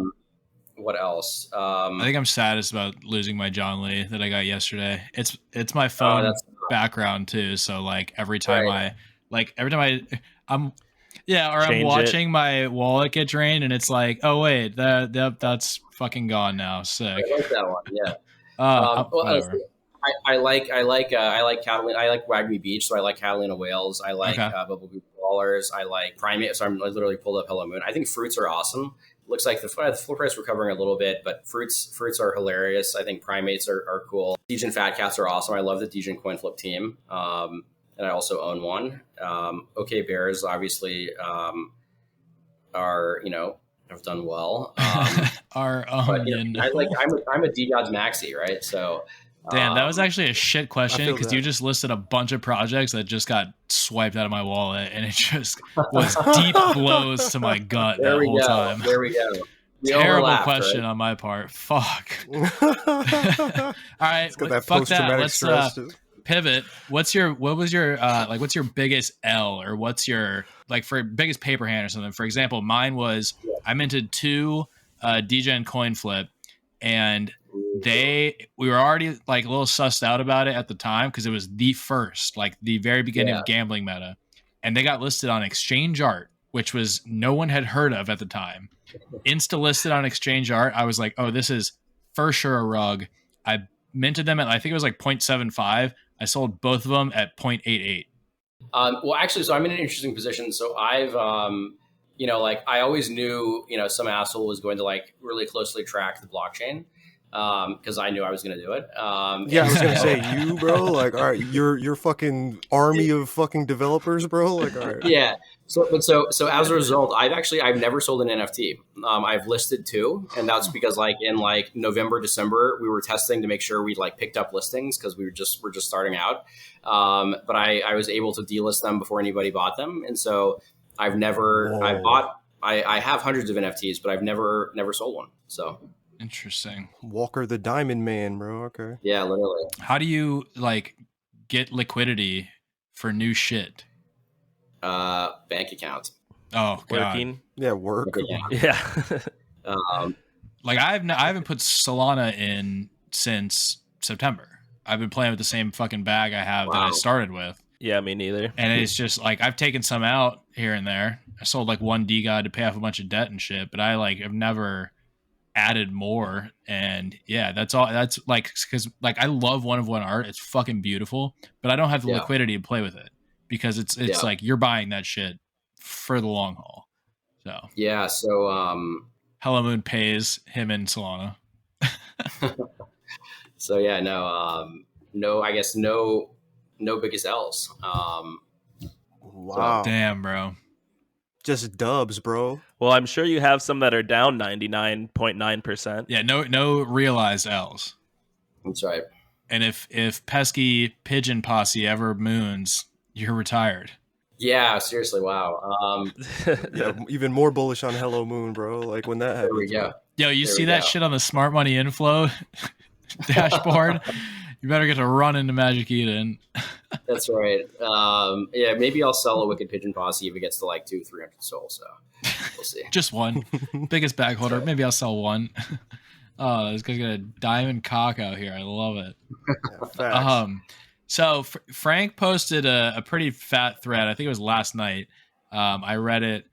What else? I think I'm saddest about losing my John Lee that I got yesterday. It's my phone background too. So like every time I'm watching my wallet get drained, and it's like, oh wait, that's fucking gone now. Sick. I like that one. Yeah. Whatever. I like Catalina. I like Wagme Beach, so I like Catalina whales. I like Bubble Goop Ballers. I like Primate. So I literally pulled up Hello Moon. I think fruits are awesome. Looks like the floor price recovering a little bit, but fruits are hilarious. I think primates are cool. Degen Fat Cats are awesome. I love the Degen coin flip team, and I also own one. OK Bears obviously are have done well. I'm a DeGods maxi, right? So. Dan, that was actually a shit question because you just listed a bunch of projects that just got swiped out of my wallet, and it just was deep blows to my gut that whole time. There we go. Terrible question on my part. Fuck. All right, fuck that. Let's pivot. What's your biggest L, or what's your for biggest paper hand or something? For example, mine was I minted 2 DGen coin flip, and we were already a little sussed out about it at the time because it was the first, the very beginning of gambling meta, and they got listed on Exchange Art, which was no one had heard of at the time. Insta listed on Exchange Art. I was like, oh, this is for sure a rug. I minted them at, I think it was 0.75. I sold both of them at 0.88. Well, actually, so I'm in an interesting position. So I've, like I always knew, some asshole was going to like really closely track the blockchain because I knew I was going to do it. Yeah, I was gonna say you, bro. Like, all right, you're fucking army of fucking developers, bro. Like, all right. Yeah. So as a result, I've never sold an NFT. I've listed two, and that's because like in like November, December, we were testing to make sure we like picked up listings because we're just starting out. But I was able to delist them before anybody bought them, and so I have hundreds of NFTs, but I've never sold one. So Interesting. Walker the Diamond Man, bro. Okay. yeah, literally. How do you like get liquidity for new shit? Bank account. Oh, God. Working. Yeah, work. Yeah. Like I haven't put Solana in since September. I've been playing with the same fucking bag I have that I started with. Yeah, me neither. And it's just like I've taken some out here and there. I sold like one DeGod to pay off a bunch of debt and shit, but I like have never added more. And yeah, that's all. That's like because like I love one of one art. It's fucking beautiful, but I don't have the liquidity to play with it because it's like you're buying that shit for the long haul. So yeah. So Hello Moon pays him in Solana. So yeah, no, I guess no biggest L's. Wow. Damn, bro. Just dubs, bro. Well, I'm sure you have some that are down 99.9%. Yeah, no realized L's. That's right. And if pesky pigeon posse ever moons, you're retired. Yeah, seriously, wow. Yeah, even more bullish on Hello Moon, bro. Like when that happens. There we go. Yo, you There see we that go. shit on the smart money inflow dashboard? You better get to run into Magic Eden. That's right. Yeah, maybe I'll sell a Wicked Pigeon Posse if it gets to like 200-300 souls. So we'll see. Just one. Biggest bag holder. Maybe I'll sell one. Oh, this guy's got a diamond cock out here. I love it. Yeah, facts. So Frank posted a pretty fat thread. I think it was last night. I read it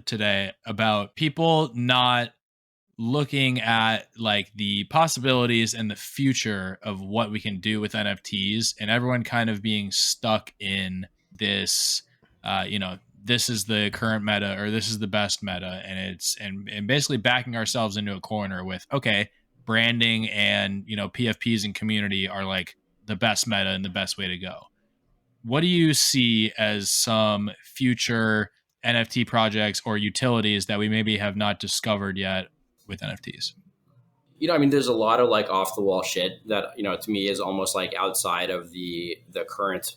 today about people not looking at like the possibilities and the future of what we can do with NFTs, and everyone kind of being stuck in this, this is the current meta or this is the best meta, and it's and basically backing ourselves into a corner with, okay, branding and PFPs and community are like the best meta and the best way to go. What do you see as some future NFT projects or utilities that we maybe have not discovered yet with NFTs? There's a lot of like off the wall shit that, to me is almost like outside of the current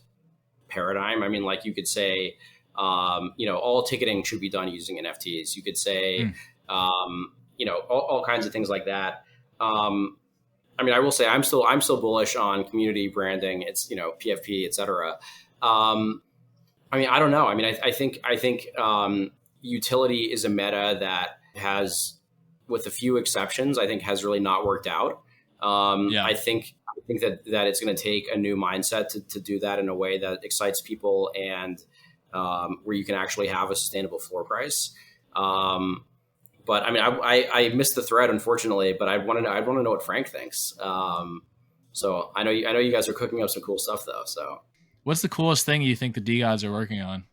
paradigm. I mean, like you could say, all ticketing should be done using NFTs. You could say, all kinds of things like that. I will say I'm still bullish on community branding. It's, PFP, et cetera. I don't know. I think utility is a meta that has, with a few exceptions, I think has really not worked out. I think that it's going to take a new mindset to do that in a way that excites people and where you can actually have a sustainable floor price. But I missed the thread, unfortunately. But I want to know what Frank thinks. So I know you guys are cooking up some cool stuff though. So what's the coolest thing you think the DeGods are working on?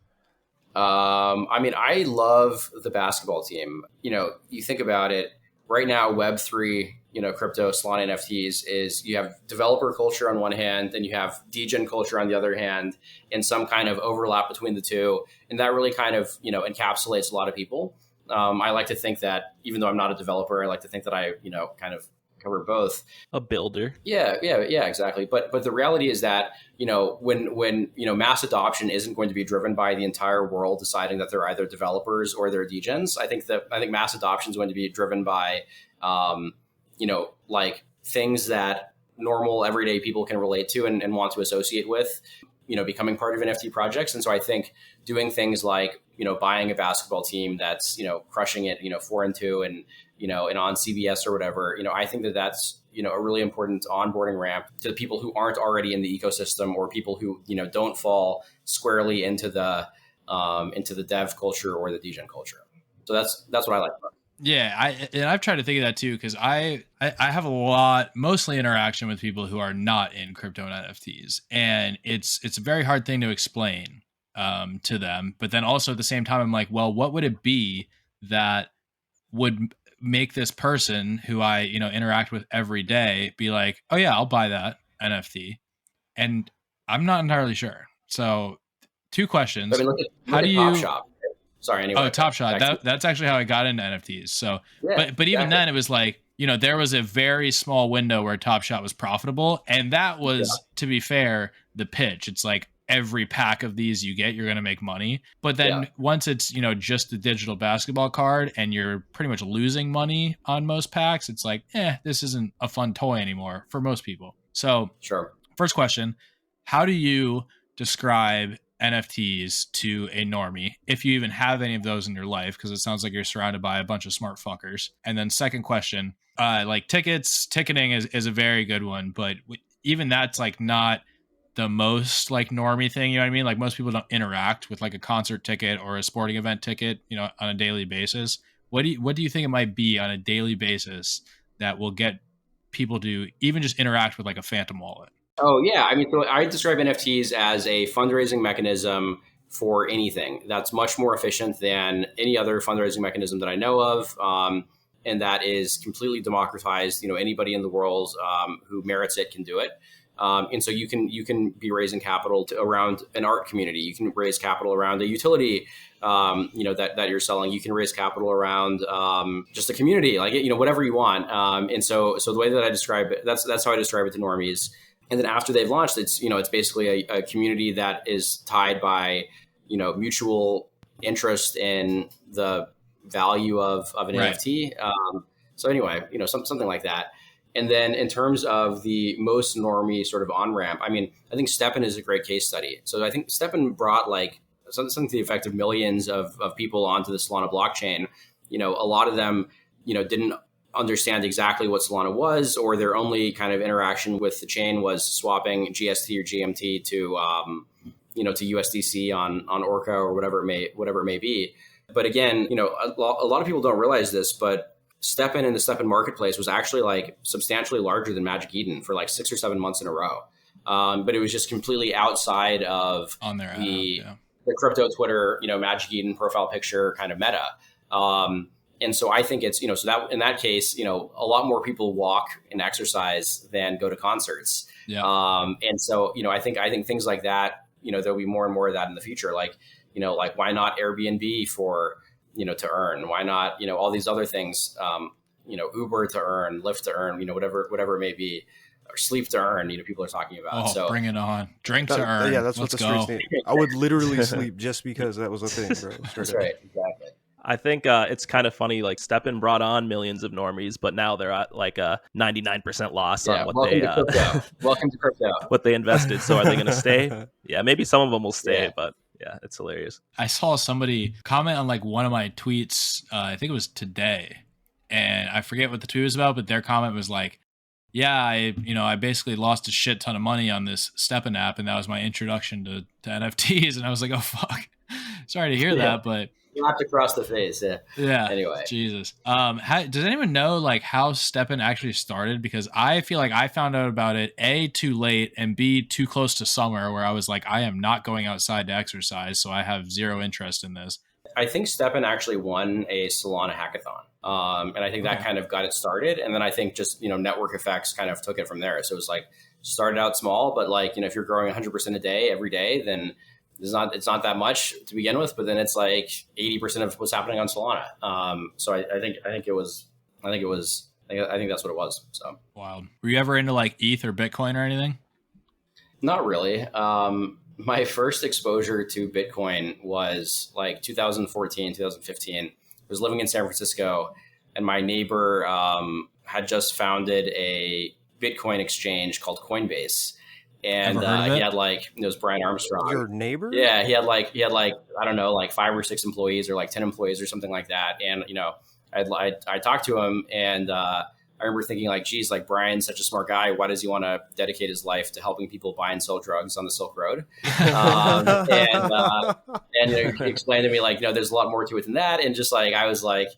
I love the basketball team. You think about it right now, Web3, crypto, Solana NFTs is you have developer culture on one hand, and you have degen culture on the other hand, and some kind of overlap between the two. And that really kind of, encapsulates a lot of people. I like to think that even though I'm not a developer, I like to think that I, kind of cover both. A builder. Yeah, exactly. But the reality is that, when mass adoption isn't going to be driven by the entire world deciding that they're either developers or they're degens. I think mass adoption is going to be driven by, like things that normal everyday people can relate to and want to associate with, becoming part of NFT projects. And so I think doing things like, buying a basketball team that's, crushing it, 4-2 and, and on CBS or whatever, I think that's, a really important onboarding ramp to people who aren't already in the ecosystem or people who, don't fall squarely into the dev culture or the degen culture. So that's what I like about it. Yeah, I've tried to think of that too, because I have a lot, mostly interaction with people who are not in crypto and NFTs, and it's a very hard thing to explain to them. But then also at the same time, I'm like, well, what would it be that would make this person who I interact with every day be like, oh yeah, I'll buy that NFT, and I'm not entirely sure. So, two questions. I mean, look How do at you? Top Shop. Sorry, anyway. Oh, Top Shot. That's actually how I got into NFTs. So, Yeah, but even then, it was like, there was a very small window where Top Shot was profitable, and that was, to be fair, the pitch. It's like every pack of these you get, you're going to make money. But then once it's just the digital basketball card, and you're pretty much losing money on most packs, it's like, this isn't a fun toy anymore for most people. So, Sure. First question: how do you describe NFTs to a normie, if you even have any of those in your life, because it sounds like you're surrounded by a bunch of smart fuckers? And then second question, like ticketing is a very good one, but even that's like not the most like normie thing, you know what I mean? Like most people don't interact with like a concert ticket or a sporting event ticket, on a daily basis. What do you think it might be on a daily basis that will get people to even just interact with like a phantom wallet? Oh, yeah. I mean, so I describe NFTs as a fundraising mechanism for anything that's much more efficient than any other fundraising mechanism that I know of. And that is completely democratized. Anybody in the world who merits it can do it. And so you can be raising capital around an art community. You can raise capital around a utility, that you're selling. You can raise capital around just a community, like whatever you want. And so the way that I describe it, that's how I describe it to normies. And then after they've launched, it's basically a community that is tied by mutual interest in the value of an NFT. So anyway, something like that. And then in terms of the most normie sort of on-ramp, I mean, I think Steppen is a great case study. So I think Steppen brought like something to the effect of millions of people onto the Solana blockchain. A lot of them, didn't understand exactly what Solana was, or their only kind of interaction with the chain was swapping GST or GMT to to USDC on Orca or whatever it may be. But again, a lot of people don't realize this, but Steppen in the Steppen marketplace was actually like substantially larger than Magic Eden for like 6 or 7 months in a row. But it was just completely outside of on their the crypto Twitter, Magic Eden profile picture kind of meta. And so I think it's, so that in that case, a lot more people walk and exercise than go to concerts. Yeah. And so, I think things like that, there'll be more and more of that in the future. Like, like why not Airbnb for, to earn? Why not, all these other things, Uber to earn, Lyft to earn, whatever it may be, or sleep to earn, people are talking about. Oh, so bring it on. Drink to earn. Yeah, that's Let's what the streets need. I would literally sleep just because that was a thing, bro. That's right. Exactly. I think it's kind of funny. Like Steppen brought on millions of normies, but now they're at like a 99% loss on what welcome to crypto. What they invested. So are they going to stay? Yeah, maybe some of them will stay, but yeah, it's hilarious. I saw somebody comment on like one of my tweets. I think it was today, and I forget what the tweet was about, but their comment was like, "Yeah, I basically lost a shit ton of money on this Steppen app, and that was my introduction to NFTs." And I was like, "Oh fuck, sorry to hear that," but. You have to cross the face. Yeah. Anyway. Jesus. Does anyone know like how Steppen actually started? Because I feel like I found out about it A, too late, and B, too close to summer, where I was like, I am not going outside to exercise, so I have zero interest in this. I think Steppen actually won a Solana hackathon. And I think that kind of got it started. And then I think just, network effects kind of took it from there. So it was like started out small, but like, if you're growing 100% a day every day, then it's not that much to begin with, but then it's like 80% of what's happening on Solana. So I think that's what it was. So wild. Were you ever into like ETH or Bitcoin or anything? Not really. My first exposure to Bitcoin was like 2014, 2015. I was living in San Francisco, and my neighbor had just founded a Bitcoin exchange called Coinbase. And he had like, it was Brian Armstrong. Your neighbor? Yeah, he had like I don't know, like 5 or 6 employees or like 10 employees or something like that. And I talked to him, and I remember thinking like, geez, like Brian's such a smart guy. Why does he want to dedicate his life to helping people buy and sell drugs on the Silk Road? And he explained to me like, there's a lot more to it than that. And just like I was like,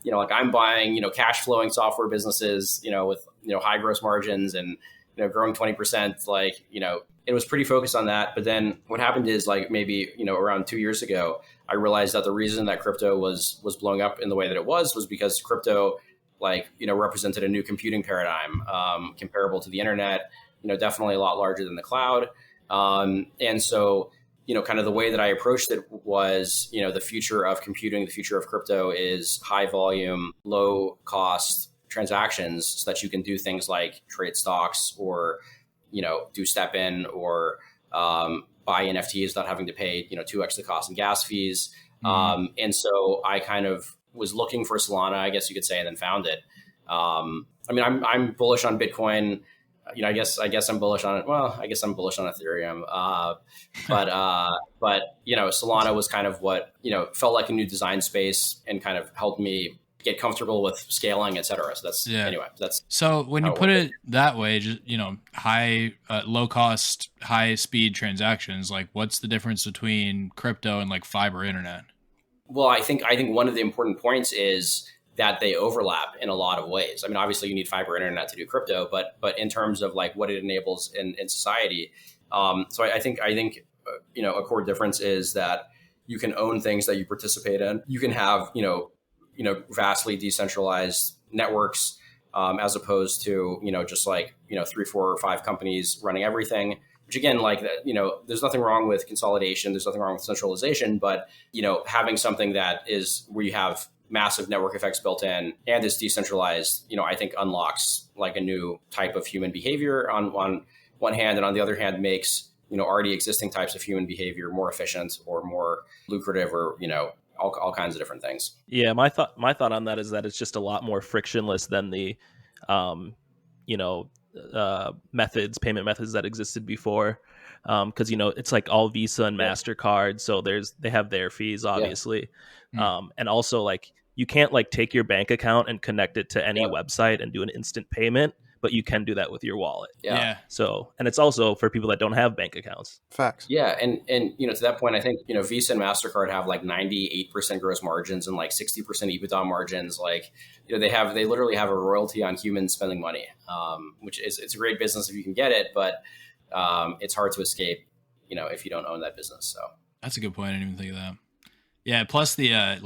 like I'm buying, cash flowing software businesses, with, high gross margins and, growing 20%, like, it was pretty focused on that. But then what happened is like maybe, around 2 years ago, I realized that the reason that crypto was blowing up in the way that it was because crypto, like, represented a new computing paradigm, comparable to the internet, definitely a lot larger than the cloud. And so, kind of the way that I approached it was, the future of computing, the future of crypto is high volume, low cost transactions so that you can do things like trade stocks or, do step in or buy NFTs without having to pay, 2x the cost and gas fees. And so I kind of was looking for Solana, I guess you could say, and then found it. I mean, I'm bullish on Bitcoin. I guess I'm bullish on it. Well, I guess I'm bullish on Ethereum. But Solana was kind of what, felt like a new design space and kind of helped me get comfortable with scaling, et cetera. So that's so when you put it that way, just, high, low cost, high speed transactions, like what's the difference between crypto and like fiber internet? Well, I think one of the important points is that they overlap in a lot of ways. I mean, obviously you need fiber internet to do crypto, but in terms of like what it enables in society. So I think, a core difference is that you can own things that you participate in. You can have, vastly decentralized networks, as opposed to, just like, 3, 4, or 5 companies running everything, which again, like, there's nothing wrong with consolidation. There's nothing wrong with centralization, but, having something that is where you have massive network effects built in and is decentralized, I think unlocks like a new type of human behavior on one hand, and on the other hand makes, already existing types of human behavior more efficient or more lucrative or, all kinds of different things. Yeah, my thought on that is that it's just a lot more frictionless than the, payment methods that existed before. Because it's like all Visa and MasterCard, so they have their fees, obviously, and also like you can't like take your bank account and connect it to any website and do an instant payment, but you can do that with your wallet. Yeah. So, and it's also for people that don't have bank accounts. Facts. Yeah, and to that point, I think Visa and MasterCard have like 98% gross margins and like 60% EBITDA margins. Like they literally have a royalty on humans spending money, which it's a great business if you can get it, but it's hard to escape, if you don't own that business. So that's a good point. I didn't even think of that. Yeah. Plus the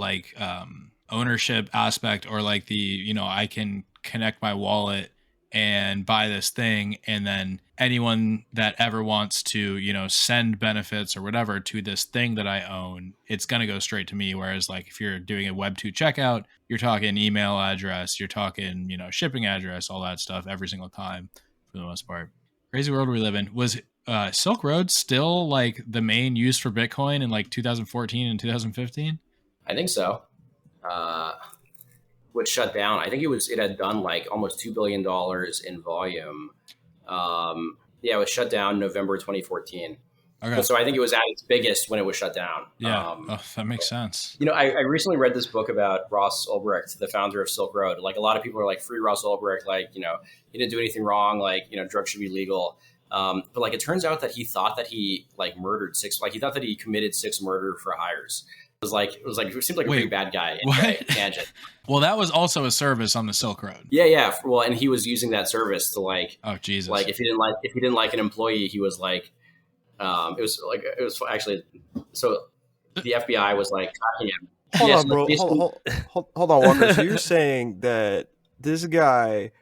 ownership aspect, or like the, I can connect my wallet and buy this thing, and then anyone that ever wants to, send benefits or whatever to this thing that I own, it's going to go straight to me. Whereas like if you're doing a Web 2 checkout, you're talking email address, you're talking, shipping address, all that stuff every single time for the most part. Crazy world we live in. Was Silk Road still like the main use for Bitcoin in like 2014 and 2015? I think so. Which shut down. I think it had done like almost $2 billion in volume. It was shut down November 2014. Okay. So I think it was at its biggest when it was shut down. Yeah, that makes sense. I recently read this book about Ross Ulbricht, the founder of Silk Road. Like a lot of people are like, free Ross Ulbricht, like, he didn't do anything wrong. Like, drugs should be legal. But like, it turns out that he thought that he like murdered 6, like he thought that he committed 6 murder for hires. It seemed like a pretty bad guy. Tangent. Well, that was also a service on the Silk Road. Yeah. Well, and he was using that service to like, oh Jesus, like if he didn't like an employee, he was like, it was actually, so the FBI was like tracking him. Hold on, bro. Hold on, Walker. So you're saying that this guy,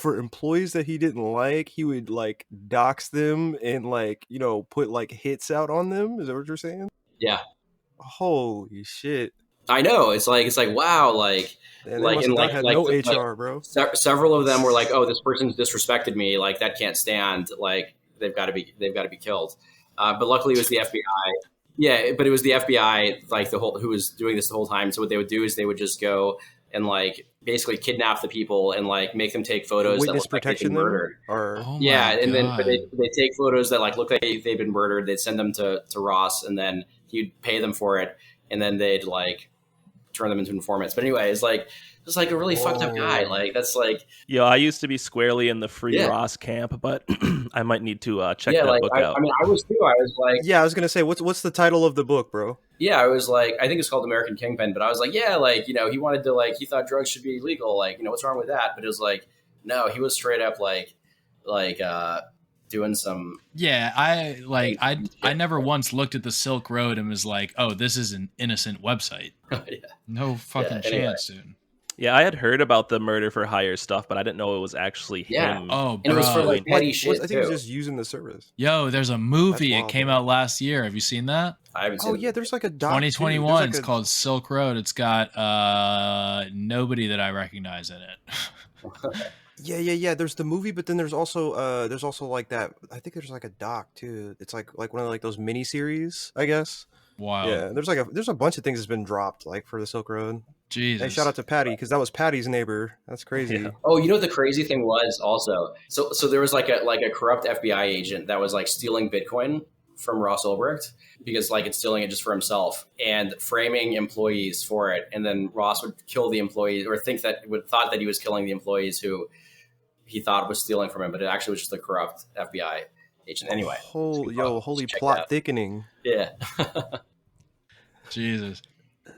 for employees that he didn't like, he would like dox them and like, put like hits out on them? Is that what you're saying? Yeah. Holy shit! I know. It's like wow. Like, and no HR, bro. Several of them were like, "Oh, this person's disrespected me. Like, that can't stand. Like, they've got to be killed." But luckily, it was the FBI. Yeah, but it was the FBI, like who was doing this the whole time. So what they would do is they would just go and like basically kidnap the people and like make them take photos that look like they've been murdered. But they take photos that like look like they've been murdered. They'd send them to Ross, and then he'd pay them for it, and then they'd like turn them into informants. But anyway, it's like a really fucked up guy. Like that's like, Yo, I used to be squarely in the free Ross camp, but I might need to check that like, book out. I mean, I was too. I was like, Yeah, I was gonna say, what's the title of the book, bro? yeah, I was like, I think it's called American Kingpin, but I was like, yeah, like, you know, he wanted to like, he thought drugs should be illegal. Like, you know, what's wrong with that? But it was like, no, he was straight up like doing some. Yeah, I never once looked at the Silk Road and was like, oh, this is an innocent website. Yeah. No fucking chance, dude. Yeah, I had heard about the murder for hire stuff, but I didn't know it was actually him. Oh, and it was for like petty shit. I think he's just using the service. Yo, there's a movie. That's wild, it came out last year. Have you seen that? I haven't seen Oh yeah, there's like a doc 2021. like It's called Silk Road. It's got nobody that I recognize in it. Yeah. There's the movie, but then there's also like that. I think there's like a doc too. It's like one of like those mini series, I guess. Wow. Yeah, there's a bunch of things that's been dropped like for the Silk Road. Jesus. Hey, shout out to Patty because that was Patty's neighbor. That's crazy. Yeah. Oh, you know what the crazy thing was also? So there was like a corrupt FBI agent that was like stealing Bitcoin from Ross Ulbricht because like it's stealing it just for himself and framing employees for it, and then Ross would kill the employees or thought that he was killing the employees who he thought was stealing from him, but it actually was just a corrupt FBI agent. Anyway, holy plot thickening. Yeah. Jesus.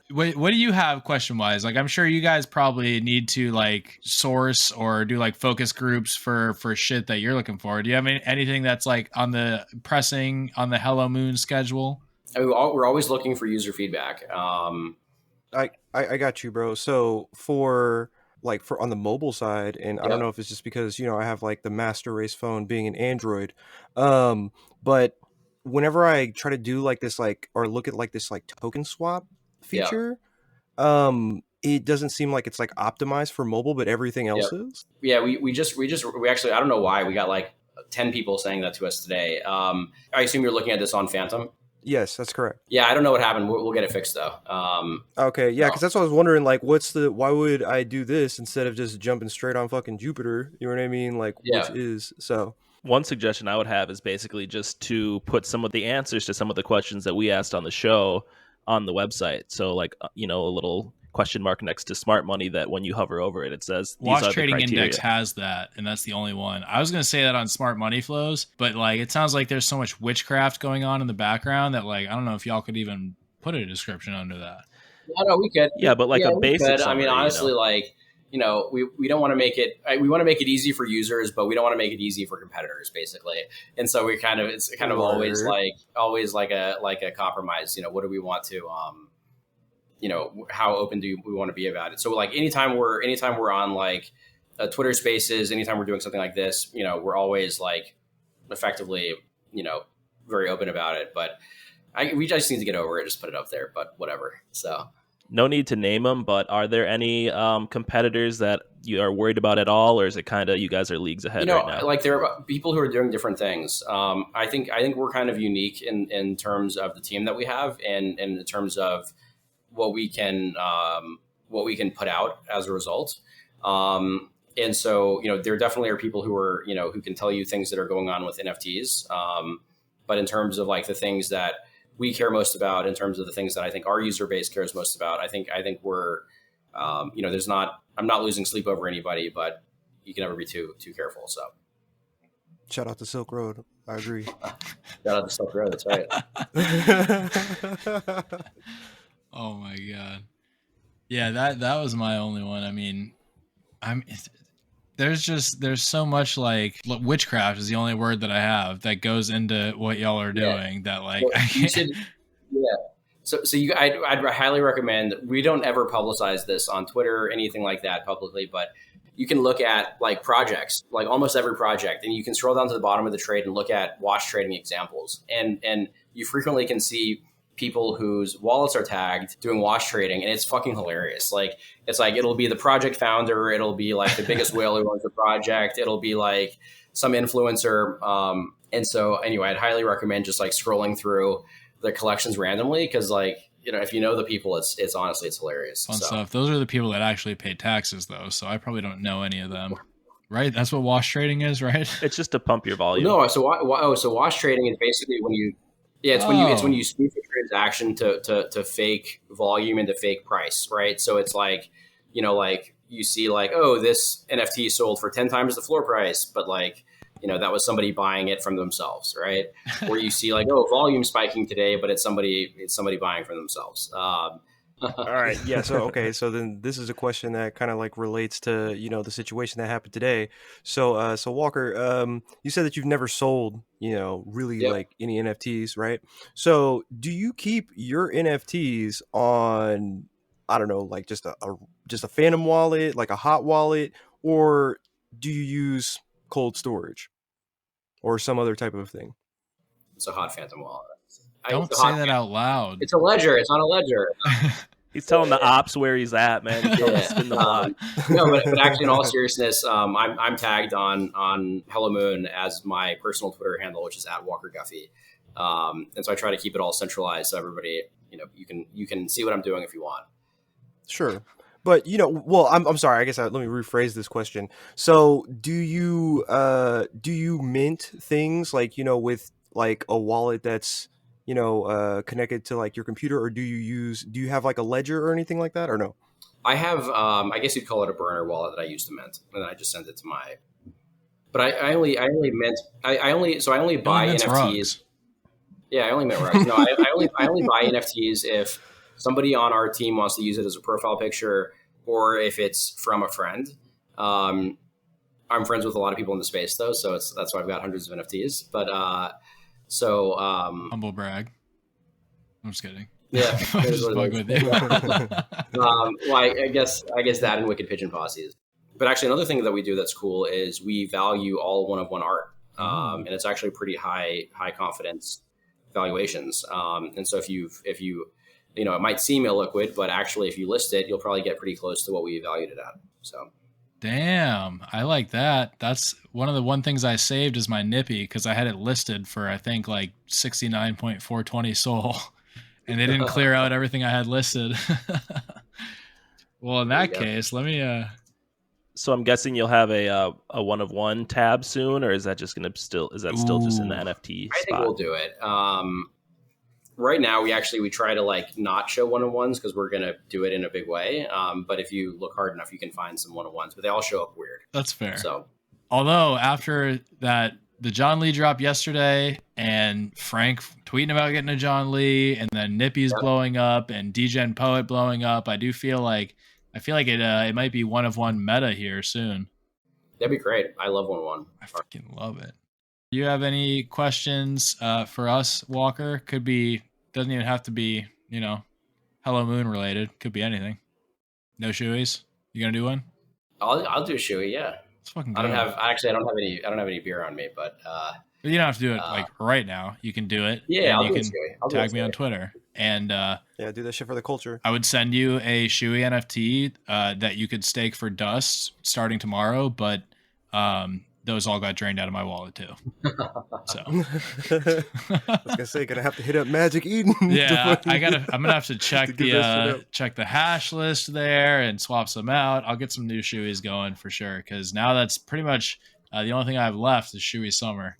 Wait, what do you have question wise? Like, I'm sure you guys probably need to like source or do like focus groups for shit that you're looking for. Do you have anything that's like on the Hello Moon schedule? I mean, we're always looking for user feedback. I got you, bro. So for on the mobile side, and I don't know if it's just because, you know, I have like the master race phone being an Android, but whenever I try to do like this, like, or look at like this like token swap feature, it doesn't seem like it's like optimized for mobile, but everything else is. Yeah, we actually, I don't know why we got like 10 people saying that to us today. I assume you're looking at this on Phantom. Yes, that's correct. Yeah, I don't know what happened. We'll get it fixed though. Okay, yeah, because that's what I was wondering. Like, why would I do this instead of just jumping straight on fucking Jupiter? You know what I mean? Like, which is so. One suggestion I would have is basically just to put some of the answers to some of the questions that we asked on the show on the website. So, like, you know, a little question mark next to smart money that when you hover over it, it says these Wash are the Trading criteria. Index has that, and that's the only one. I was going to say that on smart money flows, but like it sounds like there's so much witchcraft going on in the background that like I don't know if y'all could even put a description under that. No, we could. Yeah, but like a basic summary, I mean, honestly, like, you know, we don't want to make it. We want to make it easy for users, but we don't want to make it easy for competitors, basically. And so it's kind of always like a compromise. You know, what do we want to you know, how open do we want to be about it? So like anytime we're on like Twitter Spaces, anytime we're doing something like this, you know, we're always like effectively, you know, very open about it. But we just need to get over it, just put it up there. But whatever. So. No need to name them, but are there any competitors that you are worried about at all, or is it kind of you guys are leagues ahead right now? Like there are people who are doing different things. I think we're kind of unique in terms of the team that we have, and in terms of what we can put out as a result. And so, you know, there definitely are people who are, you know, who can tell you things that are going on with NFTs. But in terms of like the things that we care most about, in terms of the things that I think our user base cares most about, I think we're, you know, I'm not losing sleep over anybody, but you can never be too careful. So shout out to Silk Road. I agree. Shout out to Silk Road. That's right. Oh my God. Yeah, that was my only one. I mean, there's so much like witchcraft is the only word that I have that goes into what y'all are doing that like well, you should, So I'd highly recommend, we don't ever publicize this on Twitter or anything like that publicly, but you can look at like projects, like almost every project, and you can scroll down to the bottom of the trade and look at wash trading examples. And you frequently can see people whose wallets are tagged doing wash trading, and it's fucking hilarious. Like, it's like, it'll be the project founder, it'll be like the biggest whale who owns the project, it'll be like some influencer. And so anyway, I'd highly recommend just like scrolling through the collections randomly, because like, you know, if you know the people, it's honestly, it's hilarious. Fun stuff. Those are the people that actually pay taxes though, so I probably don't know any of them. Right? That's what wash trading is, right? It's just to pump your volume. No, so wash trading is basically when you Yeah, it's when you spoof a transaction to fake volume and to fake price, right? So it's like, like you see like, oh, this NFT sold for 10 times the floor price, but like, that was somebody buying it from themselves, right? Or you see like, oh, volume spiking today, but it's somebody buying from themselves. All right. Yeah. So, okay. So then this is a question that kind of like relates to, the situation that happened today. So, Walker, you said that you've never sold, really Yep. like any NFTs, right? So do you keep your NFTs on, I don't know, like just a Phantom wallet, like a hot wallet, or do you use cold storage or some other type of thing? It's a hot Phantom wallet. Don't say that out loud. It's a ledger. It's not a ledger. He's telling the ops where he's at, man. He's telling him to spin the block. No, but actually, in all seriousness, I'm tagged on Hello Moon as my personal Twitter handle, which is @WalkerGuffey. And so I try to keep it all centralized, so everybody, you can see what I'm doing if you want. Sure. But well, I'm sorry. I guess let me rephrase this question. So, do you mint things like with like a wallet that's connected to like your computer, or do you have like a ledger or anything like that, or no? I have, I guess you'd call it a burner wallet that I use to mint, and then I just send it to my. But I only mint. I only buy NFTs. Rugs. Yeah, I only mint rugs. No, I only buy NFTs if somebody on our team wants to use it as a profile picture, or if it's from a friend. I'm friends with a lot of people in the space though, so that's why I've got hundreds of NFTs. But humble brag. I'm just kidding. Yeah, I'm just fucking with you. well, I guess that and Wicked Pigeon Posses. But actually, another thing that we do that's cool is we value all one-of-one art, and it's actually pretty high confidence valuations. And so if you it might seem illiquid, but actually if you list it, you'll probably get pretty close to what we valued it at. So. Damn, I like that. That's one of the things I saved is my Nippy because I had it listed for I think like 69.420 Sol, and they didn't clear out everything I had listed. Well, in that case, let me. So I'm guessing you'll have a one-of-one tab soon, or is that just gonna still just in the NFT spot? I think we'll do it. Right now, we try to like not show one-on-ones because we're gonna do it in a big way. But if you look hard enough, you can find some one-on-ones, but they all show up weird. That's fair. So, although after that, the John Lee drop yesterday, and Frank tweeting about getting a John Lee, and then Nippy's blowing up, and DGen Poet blowing up, I feel like it might be one-of-one meta here soon. That'd be great. I love one-on-one. I freaking love it. Do you have any questions for us, Walker? Doesn't even have to be, Hello Moon related. Could be anything. No shoeies? You gonna do one? I'll do a shoey, yeah. It's fucking good. I don't have any beer on me, but you don't have to do it like right now. You can do it. Yeah, and you can tag me on Twitter. And yeah, do that shit for the culture. I would send you a shoey NFT that you could stake for dust starting tomorrow, but those all got drained out of my wallet too. So I was gonna say, gonna have to hit up Magic Eden. Yeah, I'm gonna have to check check the hash list there and swap some out. I'll get some new shoeys going for sure, because now that's pretty much the only thing I have left is Shoey Summer.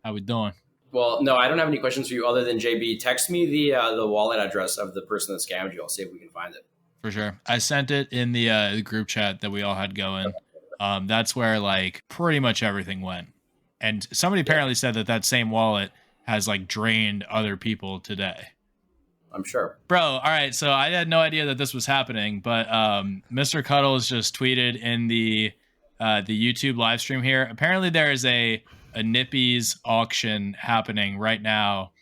How we doing? Well, no, I don't have any questions for you other than JB. Text me the wallet address of the person that scammed you. I'll see if we can find it. For sure. I sent it in the group chat that we all had going. That's where like pretty much everything went. And somebody apparently said that same wallet has like drained other people today. I'm sure. Bro, all right. So I had no idea that this was happening, but Mr. Cuddles just tweeted in the YouTube live stream here. Apparently there is a Nippy's auction happening right now.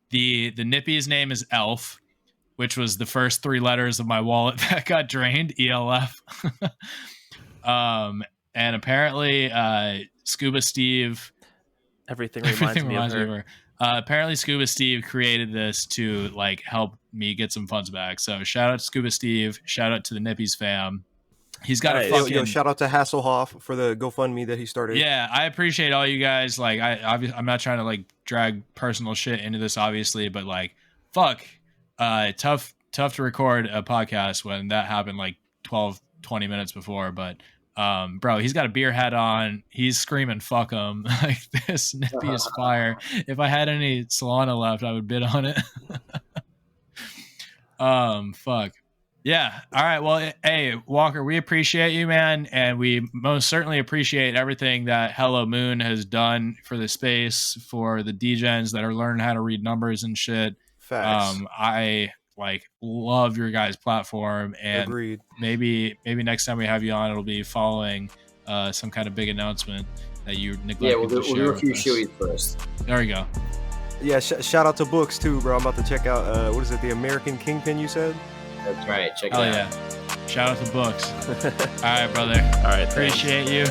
The Nippy's name is Elf, which was the first three letters of my wallet that got drained, ELF. And apparently Scuba Steve, everything reminds me of her. Apparently Scuba Steve created this to like help me get some funds back. So shout out to Scuba Steve, shout out to the Nippy's fam. He's got a fucking shout out to Hasselhoff for the GoFundMe that he started. Yeah, I appreciate all you guys. Like I'm not trying to like drag personal shit into this obviously, but like tough to record a podcast when that happened like 12-20 minutes before, but Bro, he's got a beer hat on. He's screaming, fuck him. Like, this Nippy is fire. If I had any Solana left, I would bid on it. Fuck. Yeah. All right. Well, hey, Walker, we appreciate you, man. And we most certainly appreciate everything that Hello Moon has done for the space, for the degens that are learning how to read numbers and shit. Facts. I love your guys' platform, and Agreed. maybe next time we have you on, it'll be following some kind of big announcement that you neglected. Yeah, we'll do a few shoeies first. There we go. Yeah, shout out to books too, bro. I'm about to check out what is it, the American Kingpin you said? That's right. Check it Oh out. yeah. Shout out to books. All right, brother. All right, Appreciate you.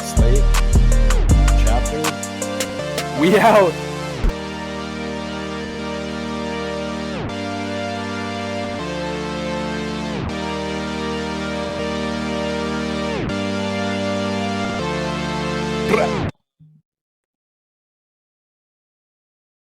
Slate chapter. We out. Bruh.